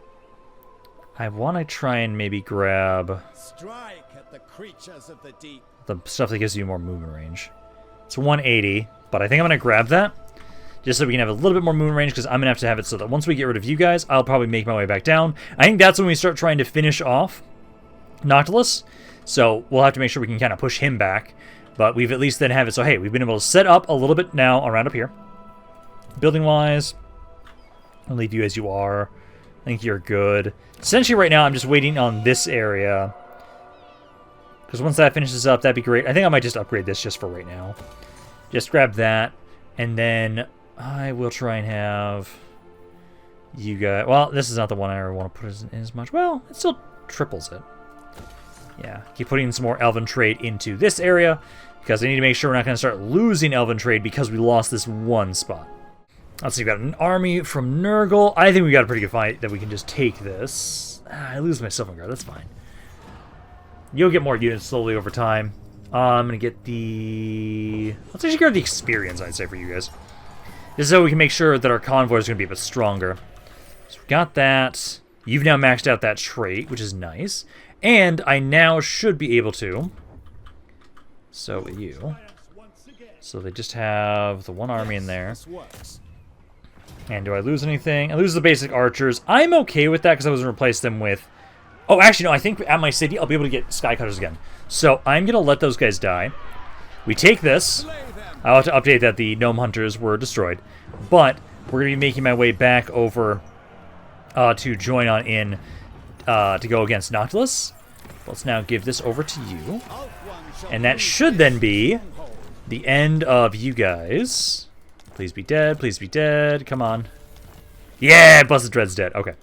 I want to try and maybe grab the stuff that gives you more movement range. It's 180, but I think I'm going to grab that. Just so we can have a little bit more movement range, because I'm going to have it so that once we get rid of you guys, I'll probably make my way back down. I think that's when we start trying to finish off Noctilus, so we'll have to make sure we can kind of push him back, but we've at least then have it so, hey, we've been able to set up a little bit now around up here. Building wise, I'll leave you as you are. I think you're good. Essentially right now I'm just waiting on this area, because once that finishes up, that'd be great. I think I might just upgrade this just for right now. Just grab that, and then I will try and have you guys... Well, this is not the one I want to put in as much. Well, it still triples it. Yeah, keep putting some more Elven trade into this area, because I need to make sure we're not going to start losing Elven trade because we lost this one spot. Let's see, we got an army from Nurgle. I think we got a pretty good fight that we can just take this. I lose my Sylvan Guard, that's fine. You'll get more units slowly over time. I'm going to get the... Let's actually grab the experience, I'd say, for you guys. Just so we can make sure that our convoy is going to be a bit stronger. So we got that. You've now maxed out that trait, which is nice. And I now should be able to... So with you. So they just have the one army in there. And do I lose anything? I lose the basic archers. I'm okay with that because I was going to replace them with... Oh, actually, no. I think at my city, I'll be able to get Skycutters again. So I'm going to let those guys die. We take this. I'll have to update that the gnome hunters were destroyed. But we're going to be making my way back over to join on in to go against Noctilus. Let's now give this over to you. And that should then be the end of you guys. Please be dead. Please be dead. Come on. Yeah, Busted Dread's dead. Okay.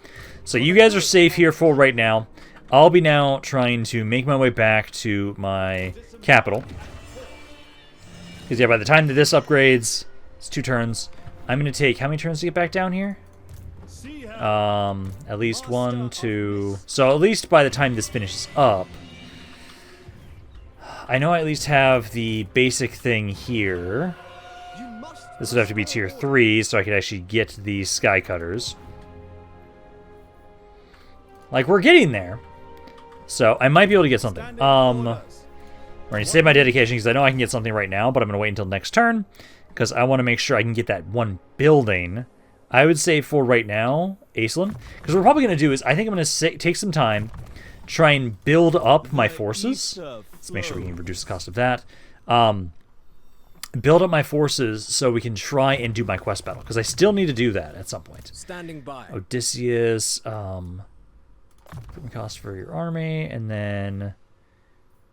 So you guys are safe here for right now. I'll be now trying to make my way back to my capital. Because, yeah, by the time that this upgrades, it's 2 turns. I'm going to take how many turns to get back down here? At least 1, 2... So at least by the time this finishes up, I know I at least have the basic thing here. This would have to be tier 3, so I could actually get the Sky Cutters. Like, we're getting there. So, I might be able to get something. We're going to save my dedication because I know I can get something right now, but I'm going to wait until next turn because I want to make sure I can get that one building. I would say for right now, Aislinn, because what we're probably going to do is I think I'm going to take some time, try and build up my forces. Let's make sure we can reduce the cost of that. Build up my forces so we can try and do my quest battle, because I still need to do that at some point. Standing by. Odysseus, cost for your army, and then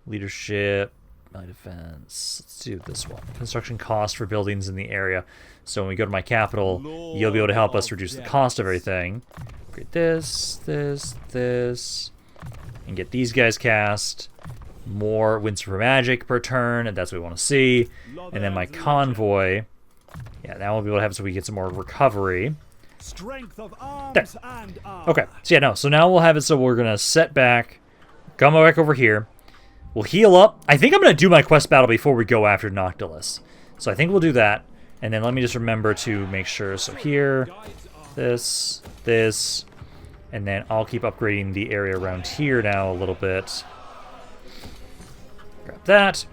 leadership, my defense. Let's do this one. Construction cost for buildings in the area. So when we go to my capital, you'll be able to help us reduce the cost of everything. Create this, this, and get these guys cast. More wins for magic per turn, and that's what we want to see. And then my convoy, yeah, now we'll be able to have it so we get some more recovery. Strength of There. arms and Okay, so yeah, no, so now we'll have it so we're gonna set back, come back over here. We'll heal up. I think I'm gonna do my quest battle before we go after Noctilus. So I think we'll do that, and then let me just remember to make sure. So here, this, and then I'll keep upgrading the area around here now a little bit. Grab that.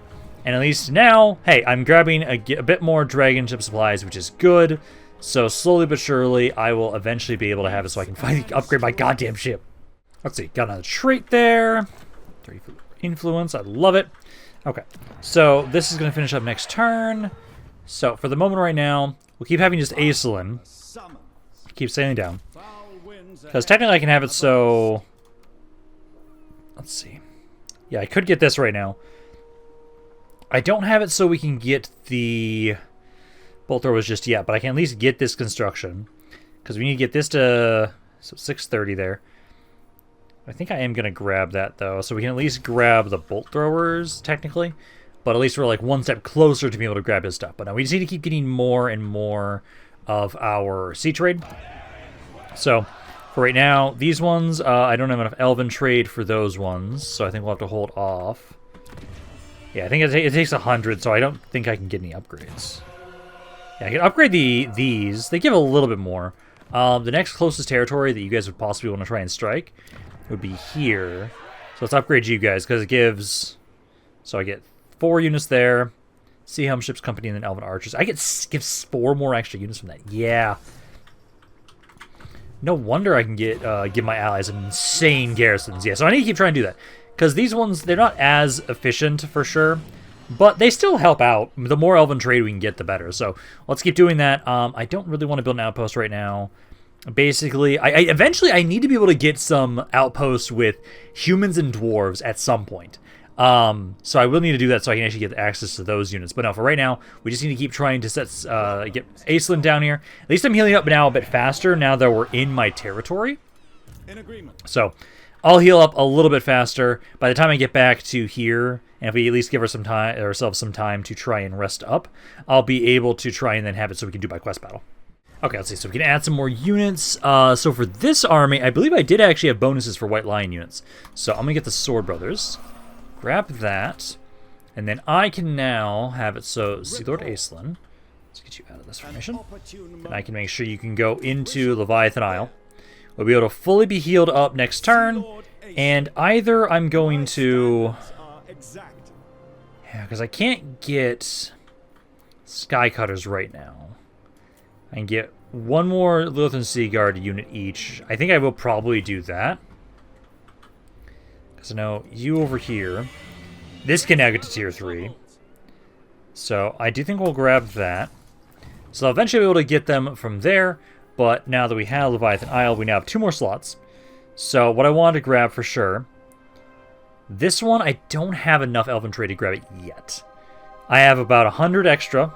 And at least now, hey, I'm grabbing a bit more dragon ship supplies, which is good. So slowly but surely, I will eventually be able to have it so I can finally upgrade my goddamn ship. Let's see, got another trait there. 30 influence, I love it. Okay, so this is going to finish up next turn. So for the moment right now, we'll keep having just Aislinn. Keep sailing down. Because technically I can have it so... Let's see. Yeah, I could get this right now. I don't have it so we can get the bolt throwers just yet, but I can at least get this construction. Because we need to get this to... So 630 there. I think I am going to grab that, though. So we can at least grab the bolt throwers, technically. But at least we're like one step closer to being able to grab his stuff. But now we just need to keep getting more and more of our sea trade. So for right now, these ones, I don't have enough elven trade for those ones. So I think we'll have to hold off. Yeah, I think it takes 100, so I don't think I can get any upgrades. Yeah, I can upgrade these. They give a little bit more. The next closest territory that you guys would possibly want to try and strike would be here. So let's upgrade you guys, because it gives... So I get 4 units there. Sea Helm Ships Company and then Elven Archers. I gives 4 more extra units from that. Yeah. No wonder I can give my allies insane garrisons. Yeah, so I need to keep trying to do that. Because these ones, they're not as efficient for sure. But they still help out. The more elven trade we can get, the better. So let's keep doing that. I don't really want to build an outpost right now. Basically, eventually I need to be able to get some outposts with humans and dwarves at some point. So I will need to do that so I can actually get access to those units. But no, for right now, we just need to keep trying to get Aislinn down here. At least I'm healing up now a bit faster now that we're in my territory. in agreement. So I'll heal up a little bit faster. By the time I get back to here, and if we at least give ourselves some time to try and rest up, I'll be able to try and then have it so we can do my quest battle. Okay, let's see. So we can add some more units. So for this army, I believe I did actually have bonuses for White Lion units. So I'm going to get the Sword Brothers. Grab that. And then I can now have it so Sea Lord Aislinn. Let's get you out of this formation. And I can make sure you can go into Leviathan Isle. We'll be able to fully be healed up next turn. And either I'm going to... Yeah, because I can't get Sky Cutters right now. I can get one more Lilithan Sea Guard unit each. I think I will probably do that. Because I know you over here. This can now get to tier 3. So I do think we'll grab that. So I'll eventually be able to get them from there, but now that we have Leviathan Isle, we now have 2 more slots. So what I wanted to grab for sure, this one, I don't have enough elven trade to grab it yet. I have about 100 extra.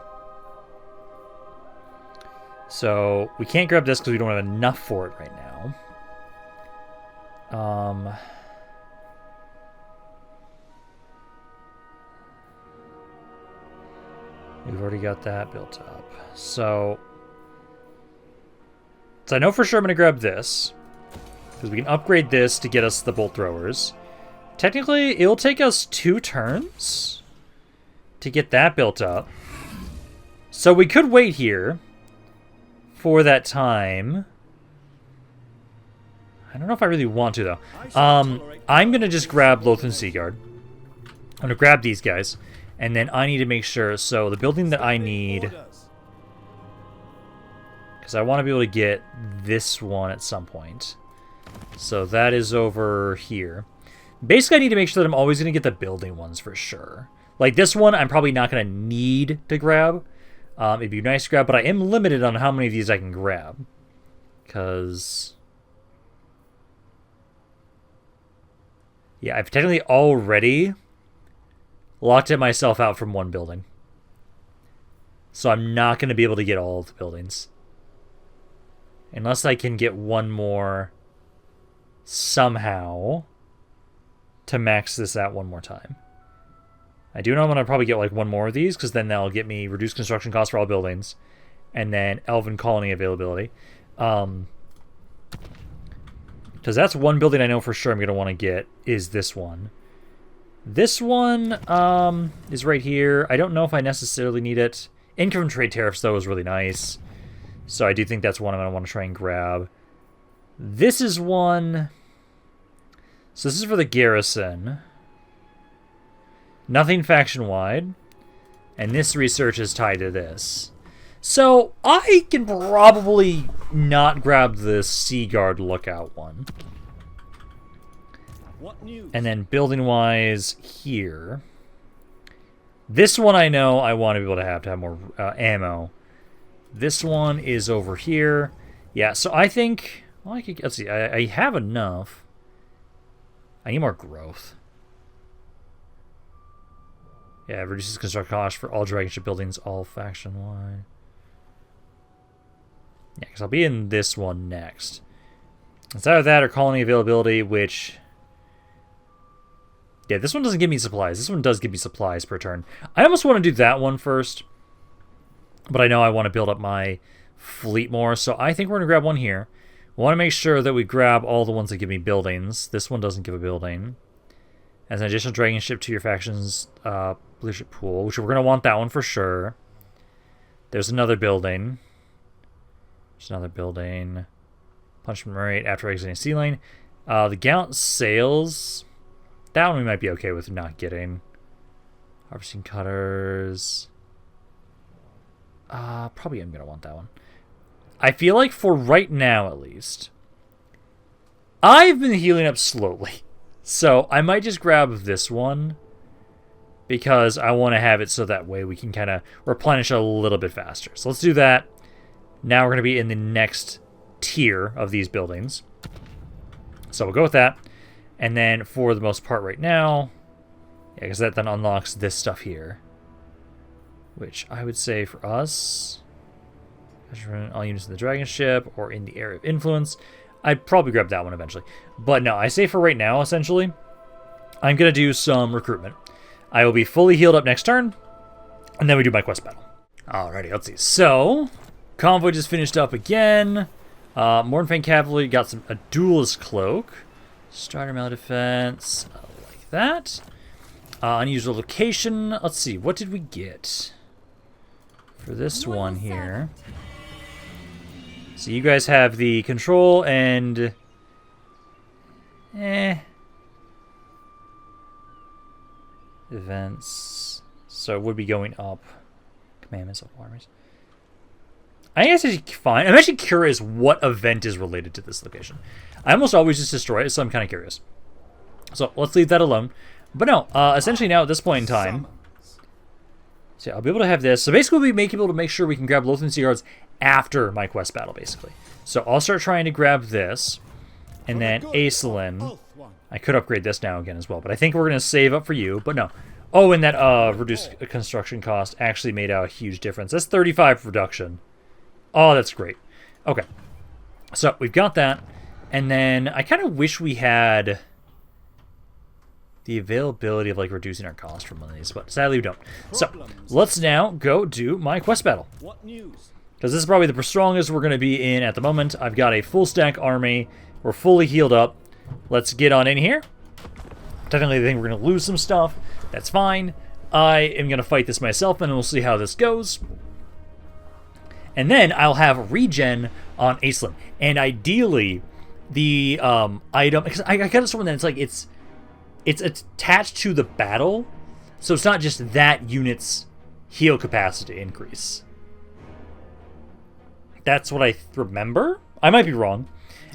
So we can't grab this because we don't have enough for it right now. We've already got that built up. So I know for sure I'm going to grab this, because we can upgrade this to get us the bolt throwers. Technically, it'll take us 2 turns to get that built up. So we could wait here for that time. I don't know if I really want to, though. I'm going to just grab Lothran Seaguard. I'm going to grab these guys. And then I need to make sure, so the building that I need, because I want to be able to get this one at some point. So that is over here. Basically, I need to make sure that I'm always going to get the building ones for sure. Like this one, I'm probably not going to need to grab. It'd be nice to grab, but I am limited on how many of these I can grab. Because... yeah, I've technically already locked myself out from one building. So I'm not going to be able to get all of the buildings. Unless I can get one more somehow to max this out one more time. I do know I'm going to probably get like one more of these, because then that'll get me reduced construction costs for all buildings. And then Elven Colony availability. Because that's one building I know for sure I'm going to want to get, is this one. This one is right here. I don't know if I necessarily need it. Income from trade tariffs, though, is really nice. So I do think that's one I'm going to want to try and grab. This is one... so this is for the garrison. Nothing faction-wide. And this research is tied to this. So I can probably not grab the Sea Guard Lookout one. And then building-wise here. This one I know I want to be able to have more ammo. This one is over here. Yeah, so I think... well, I could, let's see. I have enough. I need more growth. Yeah, it reduces construction cost for all dragon ship buildings, all faction-wide. Yeah, because I'll be in this one next. It's either that or colony availability, which... yeah, this one doesn't give me supplies. This one does give me supplies per turn. I almost want to do that one first. But I know I want to build up my fleet more. So I think we're going to grab one here. We want to make sure that we grab all the ones that give me buildings. This one doesn't give a building. As an additional dragon ship to your faction's leadership pool. Which we're going to want that one for sure. There's another building. There's another building. Punishment rate after exiting sea lane. The gallant sails... that one we might be okay with not getting. Harvesting cutters. Probably am going to want that one. I feel like for right now, at least, I've been healing up slowly. So I might just grab this one. Because I want to have it so that way we can kind of replenish a little bit faster. So let's do that. Now we're going to be in the next tier of these buildings. So we'll go with that. And then for the most part right now, yeah, because that then unlocks this stuff here. Which I would say for us, all units in the dragon ship or in the area of influence, I'd probably grab that one eventually. But no, I say for right now, essentially, I'm going to do some recruitment. I will be fully healed up next turn, and then we do my quest battle. Alrighty, let's see. So, convoy just finished up again. Mornfang Cavalry got a duelist cloak. Strider melee defense, like that. Unusual location. Let's see, what did we get for this one here? So you guys have the control and... events. So it would be going up. Commandments of armies. I think it's actually fine. I'm actually curious what event is related to this location. I almost always just destroy it, so I'm kind of curious. So let's leave that alone. But no, essentially now at this point in time, So yeah, I'll be able to have this. So basically we'll be able to make sure we can grab Loathsome Sea Guards after my quest battle, basically. So I'll start trying to grab this. And then Aislinn. I could upgrade this now again as well, but I think we're going to save up for you. But no. Oh, and that reduced construction cost actually made out a huge difference. That's 35 reduction. Oh, that's great. Okay. So we've got that. And then I kind of wish we had the availability of like reducing our cost from one of these, but sadly we don't. So let's now go do my quest battle. What news? Because this is probably the strongest we're going to be in at the moment. I've got a full stack army. We're fully healed up. Let's get on in here. Technically, I think we're going to lose some stuff. That's fine. I am going to fight this myself, and we'll see how this goes. And then I'll have regen on Aislinn. And ideally, the item... Because I got this one that it's like it's attached to the battle. So it's not just that unit's heal capacity increase. That's what I remember. I might be wrong.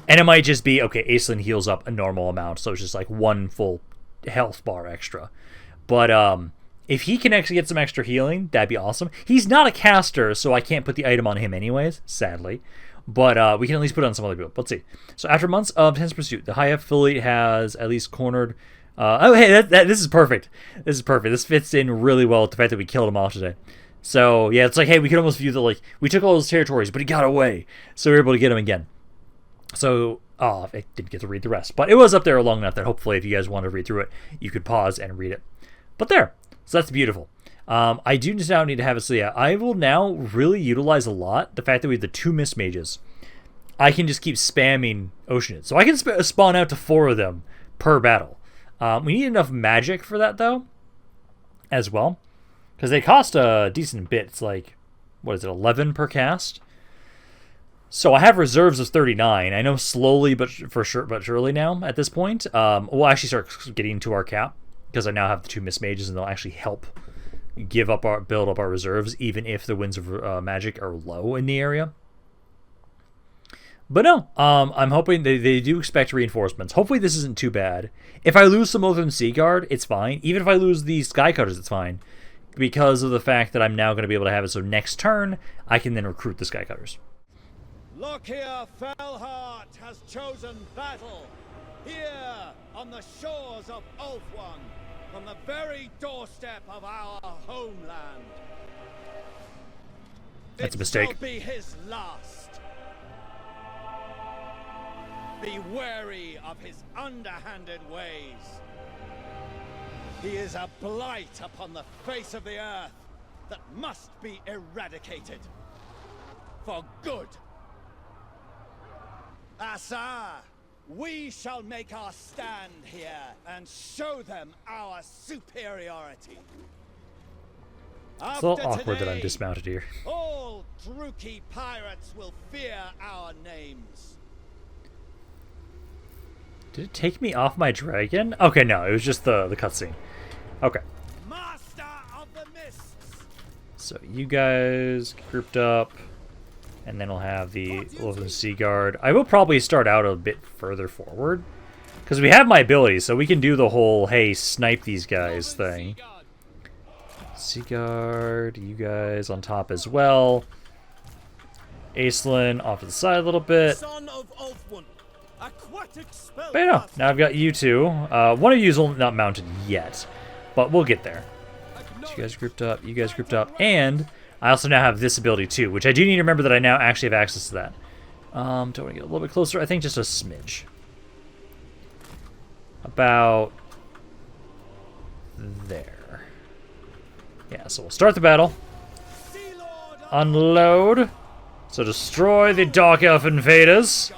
And it might just be, okay, Aislinn heals up a normal amount, so it's just like one full health bar extra. But if he can actually get some extra healing, that'd be awesome. He's not a caster, so I can't put the item on him anyways, sadly. But we can at least put it on some other people. Let's see. So after months of intense pursuit, the High Elf fleet has at least cornered... oh, hey, this is perfect. This is perfect. This fits in really well with the fact that we killed him off today. So, yeah, it's like, hey, we could almost view that, like, we took all those territories, but he got away. So we were able to get him again. So, I didn't get to read the rest. But it was up there long enough that hopefully if you guys want to read through it, you could pause and read it. But there. So that's beautiful. I do now need to have it. So, yeah, I will now really utilize a lot the fact that we have the 2 Mist Mages. I can just keep spamming Oceanid. So I can spawn out to 4 of them per battle. We need enough magic for that, though, as well. Because they cost a decent bit. It's like, what is it, 11 per cast? So I have reserves of 39. I know slowly, but surely now at this point. We'll actually start getting to our cap because I now have the 2 Mist Mages, and they'll actually help build up our reserves, even if the winds of magic are low in the area. But no, I'm hoping they do expect reinforcements. Hopefully this isn't too bad. If I lose some Loathsome Sea Guard, it's fine. Even if I lose these Skycutters, it's fine. Because of the fact that I'm now going to be able to have it so next turn, I can then recruit the Skycutters. Look here, Fellheart has chosen battle. Here, on the shores of Ulthuan, on the very doorstep of our homeland. That's a mistake. It shall be his last. Be wary of his underhanded ways. He is a blight upon the face of the earth that must be eradicated. For good. Asa, we shall make our stand here and show them our superiority. It's a little awkward that I'm dismounted here. All DRUCHII pirates will fear our names. Did it take me off my dragon? Okay, no, it was just the cutscene. Okay. Master of the Mists. So you guys grouped up, and then we'll have the Loathsome Sea Guard. I will probably start out a bit further forward, because we have my abilities, so we can do the whole, hey, snipe these guys thing. Sea Guard, you guys on top as well. Aislinn off to the side a little bit. Son of Ulthuan. But no, now I've got you two. One of you is not mounted yet, but we'll get there. So you guys grouped up, you guys grouped up, and I also now have this ability too, which I do need to remember that I now actually have access to that. Don't want to get a little bit closer. I think just a smidge. About there. Yeah, so we'll start the battle. Unload. So destroy the Dark Elf invaders.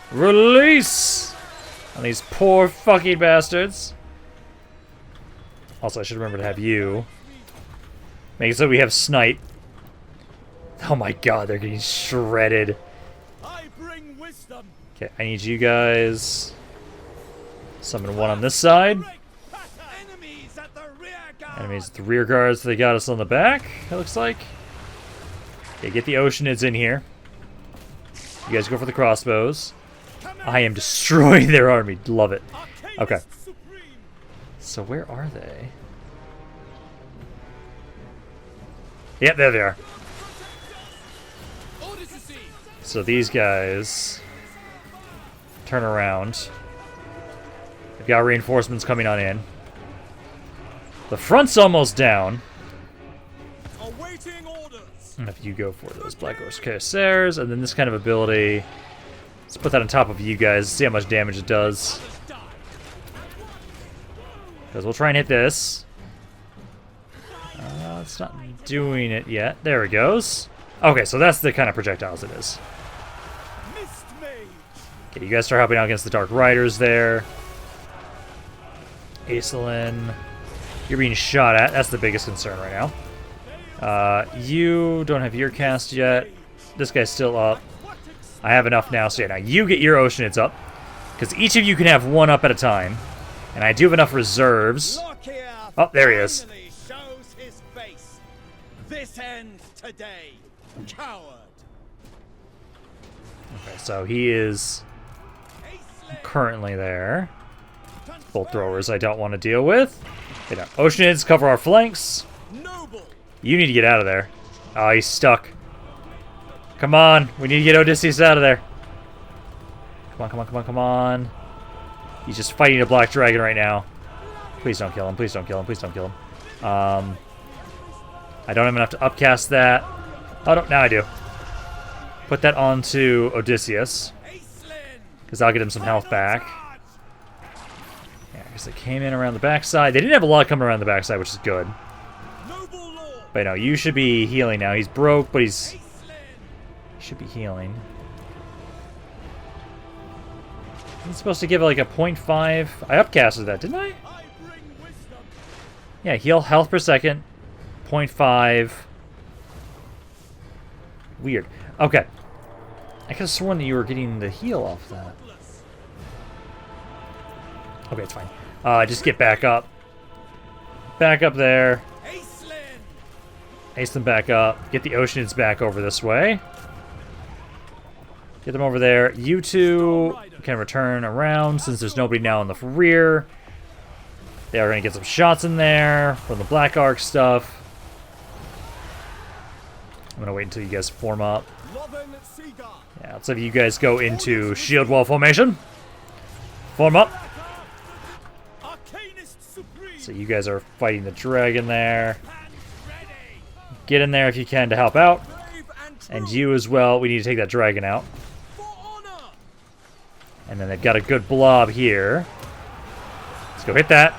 Release on these poor fucking bastards. Also, I should remember to have you. Make it so we have snipe. Oh my god, they're getting shredded. Okay, I need you guys. Summon one on this side. Enemies at the rear guards, they got us on the back, it looks like. Okay, get the Oceanids in here. You guys go for the crossbows. I am destroying their army. Love it. Okay. So where are they? Yep, there they are. So these guys turn around. They've got reinforcements coming on in. The front's almost down. And if you go for those Black Horse Cuirassiers, and then this kind of ability, let's put that on top of you guys, see how much damage it does. Because we'll try and hit this. It's not doing it yet. There it goes. Okay, so that's the kind of projectiles it is. Okay, you guys start helping out against the Dark Riders there. Aislinn, you're being shot at. That's the biggest concern right now. You don't have your cast yet. This guy's still up. I have enough now, so yeah, now you get your Oceanids up. Because each of you can have one up at a time. And I do have enough reserves. Oh, there he is. Shows his face. This ends today, coward. Okay, so he is currently there. Bolt throwers I don't want to deal with. Okay, now Oceanids cover our flanks. You need to get out of there. Oh, he's stuck. Come on. We need to get Odysseus out of there. Come on, come on, come on, come on. He's just fighting a black dragon right now. Please don't kill him. Please don't kill him. Please don't kill him. I don't have enough to upcast that. Oh, no, now I do. Put that onto Odysseus. Because I'll get him some health back. Yeah, because they came in around the backside. They didn't have a lot coming around the backside, which is good. But no, you should be healing now. He's broke, but he should be healing. He's supposed to give like a 0.5. I upcasted that, didn't I? Yeah, heal health per second. 0.5. Weird. Okay. I could have sworn that you were getting the heal off that. Okay, it's fine. Just get back up. Back up there. Aislinn back up. Get the Oceanids back over this way. Get them over there. You two can return around since there's nobody now in the rear. They are going to get some shots in there from the Black Arc stuff. I'm going to wait until you guys form up. Yeah, let's have you guys go into shield wall formation. Form up. So you guys are fighting the dragon there. Get in there if you can to help out. And you as well. We need to take that dragon out. And then they've got a good blob here. Let's go hit that.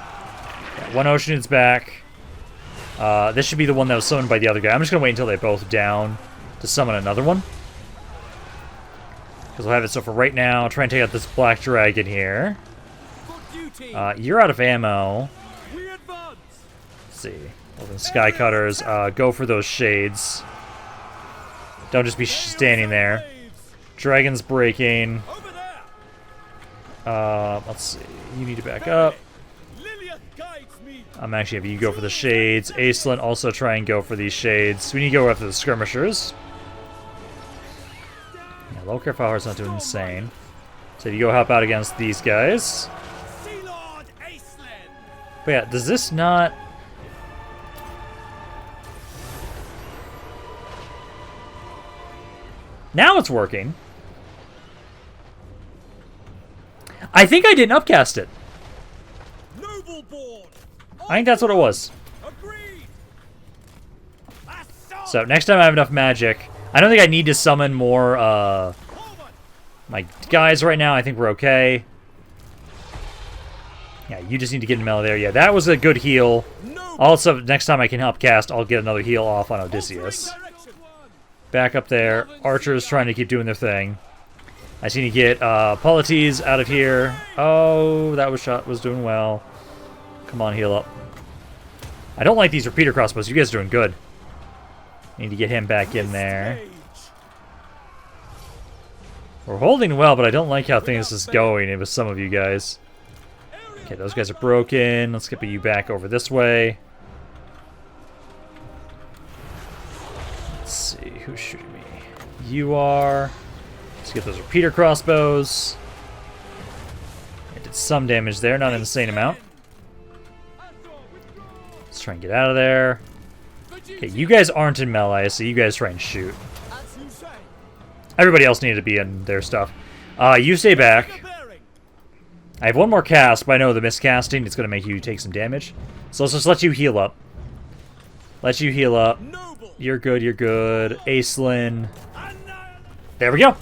Yeah, one Oceanid's back. This should be the one that was summoned by the other guy. I'm just going to wait until they're both down to summon another one. Because we'll have it. So for right now, try and take out this black dragon here. You're out of ammo. Let's see. Well, then Sky Cutters, go for those shades. Don't just be standing there. Dragon's breaking. Let's see. You need to back up. I'm actually having you go for the shades. Aislinn also try and go for these shades. We need to go after the skirmishers. Yeah, low care fire's not doing insane. So you go help out against these guys. Sea Lord Aislinn. But yeah, does this not... Now it's working. I think I didn't upcast it. I think that's what it was. So next time I have enough magic. I don't think I need to summon more my guys right now. I think we're okay. Yeah, you just need to get him out of there. Yeah, that was a good heal. Also, next time I can upcast, I'll get another heal off on Odysseus. Back up there. Archers trying to keep doing their thing. I just need to get Polites out of here. Oh, that was doing well. Come on, heal up. I don't like these repeater crossbows. You guys are doing good. Need to get him back in there. We're holding well, but I don't like how things is going with some of you guys. Okay, those guys are broken. Let's get you back over this way. Let's see, who's shooting me? You are. Let's get those repeater crossbows. It did some damage there, not an insane amount. Let's try and get out of there. Okay, you guys aren't in melee, so you guys try and shoot. Everybody else needed to be in their stuff. You stay back. I have one more cast, but I know the miscasting is going to make you take some damage. So let's just let you heal up. Let you heal up. You're good, you're good. Aislinn. There we go.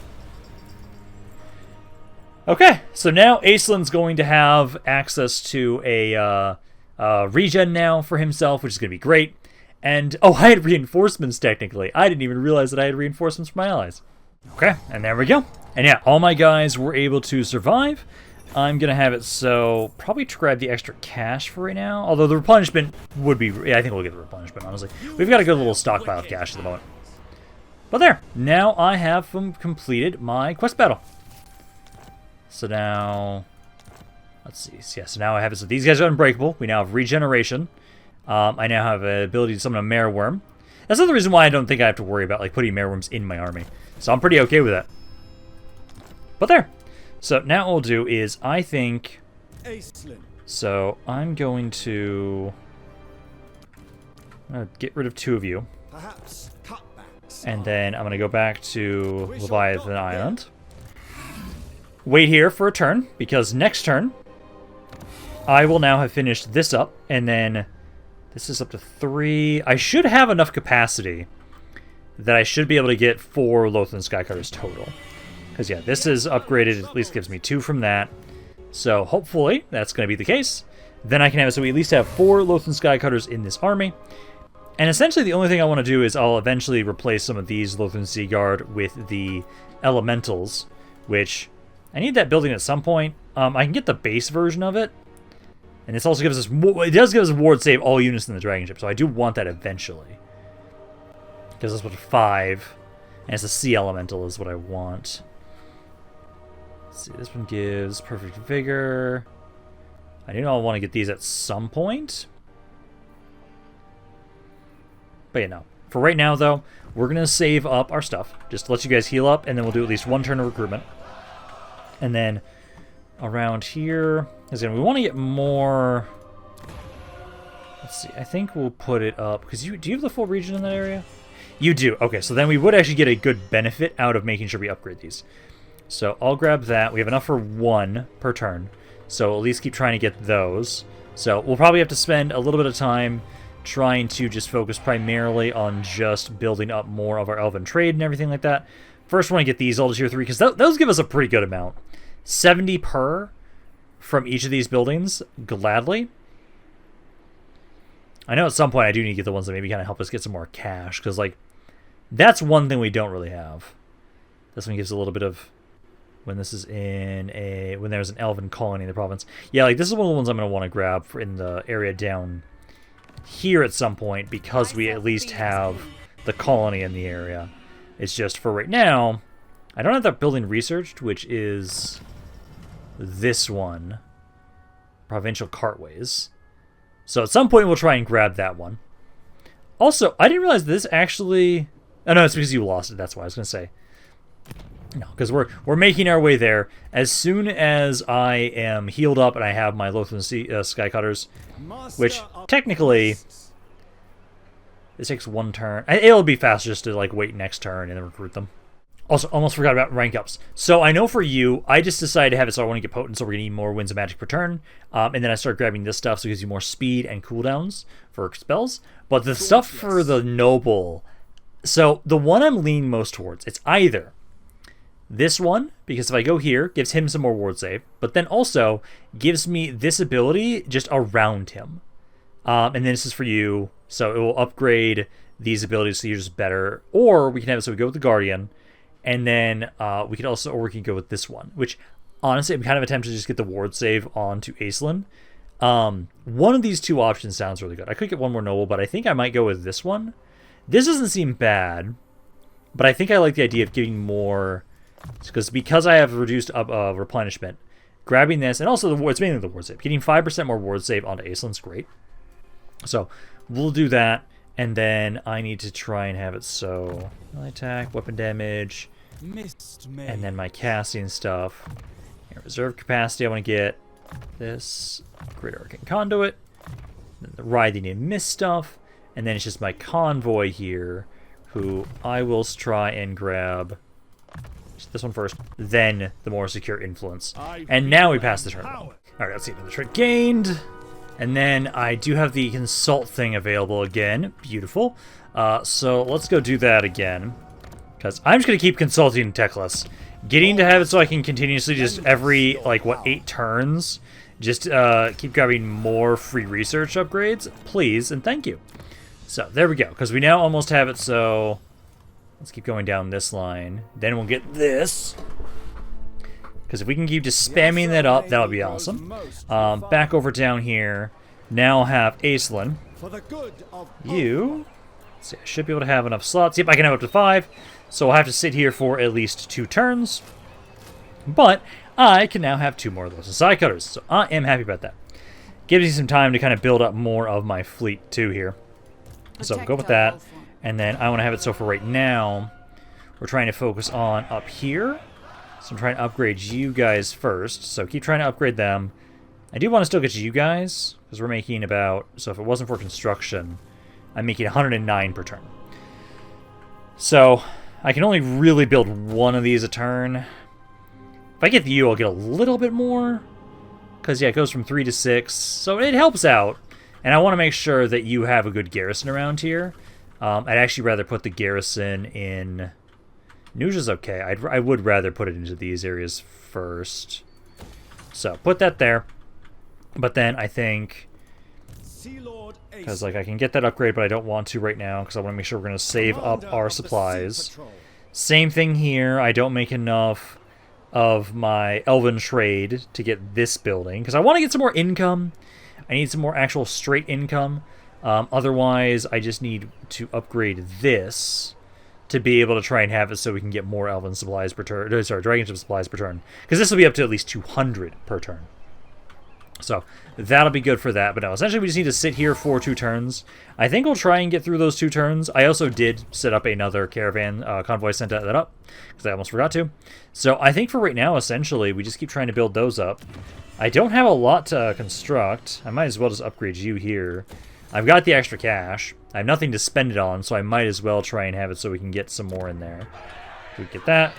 Okay, so now Aislinn's going to have access to a regen now for himself, which is going to be great. And, oh, I had reinforcements, technically. I didn't even realize that I had reinforcements for my allies. Okay, and there we go. And yeah, all my guys were able to survive. I'm going to have it so, probably to grab the extra cash for right now. Although the replenishment would be, yeah, I think we'll get the replenishment, honestly. We've got a good little stockpile of cash at the moment. But there, now I have completed my quest battle. So now, let's see. So, yeah, so now I have it. So these guys are unbreakable. We now have regeneration. I now have an ability to summon a mare worm. That's another reason why I don't think I have to worry about like putting mare worms in my army. So I'm pretty okay with that. But there. So now what we'll do is I think. So I'm going to get rid of 2 of you. And then I'm going to go back to Leviathan Island. Wait here for a turn, because next turn I will now have finished this up, and then this is up to 3. I should have enough capacity that I should be able to get 4 Lothern Skycutters total. Because yeah, this is upgraded, at least gives me 2 from that. So hopefully that's going to be the case. Then I can have it so we at least have 4 Lothern Skycutters in this army. And essentially the only thing I want to do is I'll eventually replace some of these Lothern Sea Guard with the Elementals, which I need that building at some point. I can get the base version of it. And this also gives us, it does give us ward save all units in the dragon ship, so I do want that eventually. Because that's what 5, and it's a sea elemental is what I want. Let's see, this one gives perfect vigor. I do know I want to get these at some point. But yeah, no. For right now, though, we're going to save up our stuff. Just to let you guys heal up, and then we'll do at least 1 turn of recruitment. And then around here, we want to get more. Let's see. I think we'll put it up because do you have the full region in that area? You do. Okay, so then we would actually get a good benefit out of making sure we upgrade these. So I'll grab that. We have enough for 1 per turn, so at least keep trying to get those. So we'll probably have to spend a little bit of time trying to just focus primarily on just building up more of our elven trade and everything like that. First, we want to get these all to tier 3 because those give us a pretty good amount. 70 per from each of these buildings, gladly. I know at some point I do need to get the ones that maybe kind of help us get some more cash, because like that's one thing we don't really have. This one gives a little bit of when this is in when there's an elven colony in the province. Yeah, like this is one of the ones I'm going to want to grab for in the area down here at some point, because we at least have the colony in the area. It's just for right now, I don't have that building researched, which is this one, Provincial Cartways. So at some point we'll try and grab that one. Also, I didn't realize this actually. Oh no, it's because you lost it. That's why I was gonna say. No, because we're making our way there. As soon as I am healed up and I have my Lothern Skycutters, which technically it takes 1 turn. It'll be faster just to like wait next turn and then recruit them. Also, almost forgot about rank ups. So I know for you, I just decided to have it so I want to get potent, so we're going to need more winds of magic per turn. And then I start grabbing this stuff, so it gives you more speed and cooldowns for spells. But the stuff for the noble, so the one I'm leaning most towards, it's either this one, because if I go here, gives him some more ward save, but then also gives me this ability just around him. And then this is for you, so it will upgrade these abilities so you're just better. Or we can have it so we go with the Guardian, and then we can go with this one, which honestly I'm kind of attempting to just get the ward save onto Aislinn. One of these 2 options sounds really good. I could get one more noble, but I think I might go with this one. This doesn't seem bad, but I think I like the idea of getting more, because I have reduced replenishment. Grabbing this, and also it's mainly the ward save. Getting 5% more ward save onto Aislinn's great. So we'll do that, and then I need to try and have it so melee attack, weapon damage, and then my casting stuff. And reserve capacity, I want to get this Great Arcane Conduit, then the Writhing and Mist stuff, And then it's just my convoy here, who I will try and grab this one first, then the more secure influence. And now we pass the turn. Alright, let's see, another trait gained. And then I do have the consult thing available again. Beautiful. So let's go do that again. Because I'm just going to keep consulting Teclis. Getting to have it so I can continuously just every, like, what, 8 turns, just keep grabbing more free research upgrades, please, and thank you. So, there we go, because we now almost have it, so let's keep going down this line. Then we'll get this. Because if we can keep just spamming that up, that'll be awesome. Back over down here, now have Aislinn. You, let's see, I should be able to have enough slots. Yep, I can have up to 5. So I'll have to sit here for at least 2 turns. But I can now have 2 more of those side cutters. So I am happy about that. Gives me some time to kind of build up more of my fleet too here. So go with that. And then I want to have it so for right now, we're trying to focus on up here. So I'm trying to upgrade you guys first. So keep trying to upgrade them. I do want to still get you guys, because we're making about, so if it wasn't for construction, I'm making 109 per turn. So I can only really build one of these a turn. If I get you, I'll get a little bit more. Because, yeah, it goes from 3 to 6. So it helps out. And I want to make sure that you have a good garrison around here. I'd actually rather put the garrison in... Nuja's okay. I would rather put it into these areas first. So, put that there. But then I think... Because, like, I can get that upgrade, but I don't want to right now, because I want to make sure we're going to save up our supplies. Same thing here. I don't make enough of my Elven trade to get this building, because I want to get some more income. I need some more actual straight income. Otherwise, I just need to upgrade this to be able to try and have it so we can get more Elven supplies per turn. Sorry, Dragonship supplies per turn. Because this will be up to at least 200 per turn. So, that'll be good for that. But no, essentially we just need to sit here for 2 turns. I think we'll try and get through those 2 turns. I also did set up another caravan convoy, sent that up, because I almost forgot to. So, I think for right now, essentially, we just keep trying to build those up. I don't have a lot to construct. I might as well just upgrade you here. I've got the extra cash. I have nothing to spend it on, so I might as well try and have it so we can get some more in there. We get that.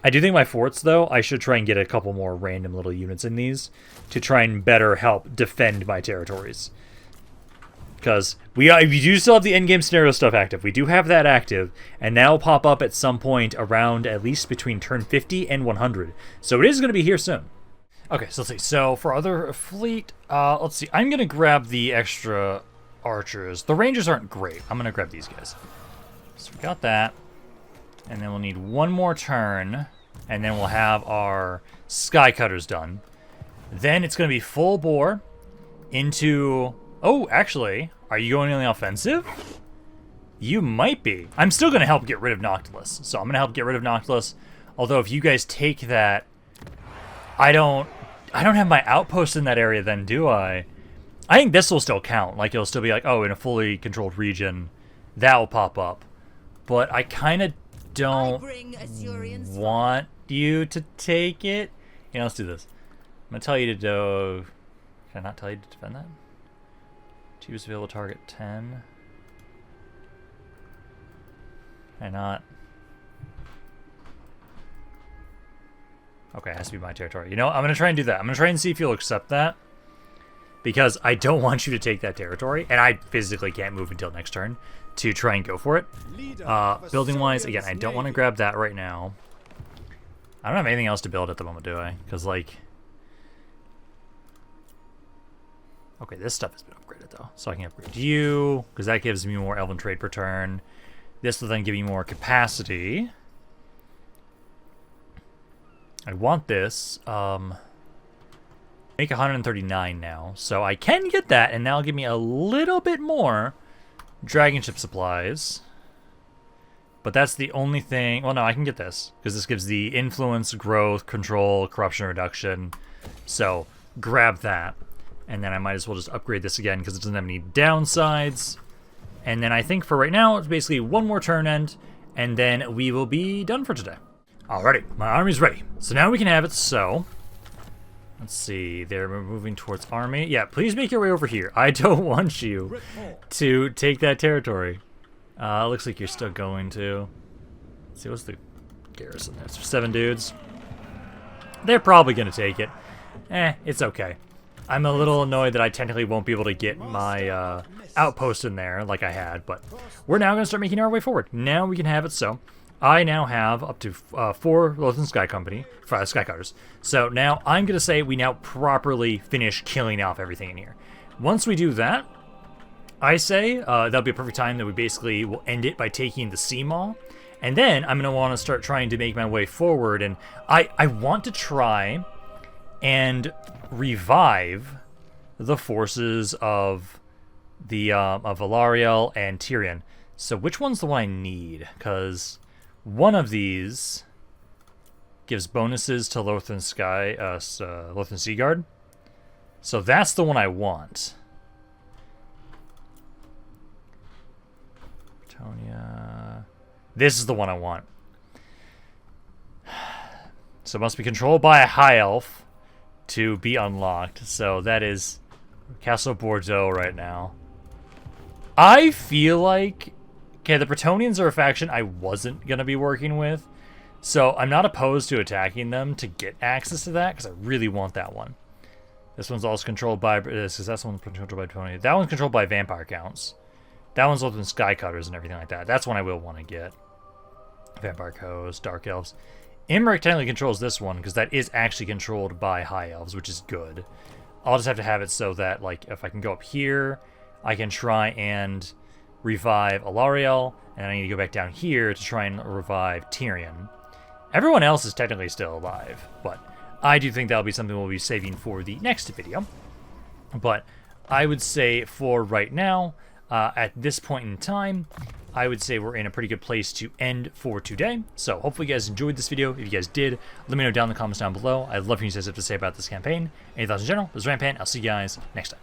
I do think my forts, though, I should try and get a couple more random little units in these to try and better help defend my territories. Because we do still have the endgame scenario stuff active. We do have that active, and that'll pop up at some point around at least between turn 50 and 100. So it is going to be here soon. Okay, so let's see. So for other fleet, let's see. I'm going to grab the extra archers. The rangers aren't great. I'm going to grab these guys. So we got that. And then we'll need 1 more turn, and then we'll have our sky cutters done. Then it's going to be full bore into... Oh, actually, are you going on the offensive? You might be. I'm still going to help get rid of Noctilus. So I'm going to help get rid of Noctilus. Although if you guys take that, I don't have my outpost in that area then, do I? I think this will still count. Like, it'll still be like, oh, in a fully controlled region, that will pop up. But I kind of don't want you to take it. Yeah, let's do this. I'm going to tell you to do... Can I not tell you to defend that? Choose available target 10. Can I not? Okay, it has to be my territory. You know, I'm going to try and do that. I'm going to try and see if you'll accept that. Because I don't want you to take that territory. And I physically can't move until next turn to try and go for it. Building-wise, again, I don't want to grab that right now. I don't have anything else to build at the moment, do I? Because, like... Okay, this stuff has been upgraded, though. So I can upgrade you, because that gives me more Elven trade per turn. This will then give me more capacity. I want this. Make 139 now. So I can get that, and that'll give me a little bit more Dragonship supplies. But that's the only thing... Well, no, I can get this, because this gives the influence, growth, control, corruption reduction. So grab that. And then I might as well just upgrade this again, because it doesn't have any downsides. And then I think for right now, it's basically 1 more turn end, and then we will be done for today. Alrighty, my army's ready. So now we can have it so... Let's see. They're moving towards army. Yeah, please make your way over here. I don't want you to take that territory. Looks like you're still going to. Let's see, what's the garrison there? So 7 dudes. They're probably going to take it. It's okay. I'm a little annoyed that I technically won't be able to get my outpost in there like I had, but we're now going to start making our way forward. Now we can have it so. I now have up to 4 Lothern Sky Company, Sky Cutters. So now I'm going to say we now properly finish killing off everything in here. Once we do that, I say that'll be a perfect time that we basically will end it by taking the Sea Maw. And then I'm going to want to start trying to make my way forward. And I want to try and revive the forces of the of Valariel and Tyrion. So which one's the one I need? Because one of these gives bonuses to Lothern Sky, Lothern Sea Guard. So that's the one I want. Bretonia. This is the one I want. So it must be controlled by a High Elf to be unlocked. So that is Castle Bordeaux right now. I feel like... Okay, the Bretonians are a faction I wasn't going to be working with. So I'm not opposed to attacking them to get access to that, because I really want that one. This one's also controlled by... That's one's controlled by Bretonia. That one's controlled by Vampire Counts. That one's with Sky Cutters and everything like that. That's one I will want to get. Vampire Coast, Dark Elves. Imric technically controls this one, because that is actually controlled by High Elves, which is good. I'll just have to have it so that, like, if I can go up here, I can try and revive Alariel, and I need to go back down here to try and revive Tyrion. Everyone else is technically still alive, but I do think that'll be something we'll be saving for the next video. But I would say for right now, at this point in time, I would say we're in a pretty good place to end for today. So hopefully you guys enjoyed this video. If you guys did, let me know down in the comments down below. I'd love for you guys to have to say about this campaign. Any thoughts in general? This is Rampaned. I'll see you guys next time.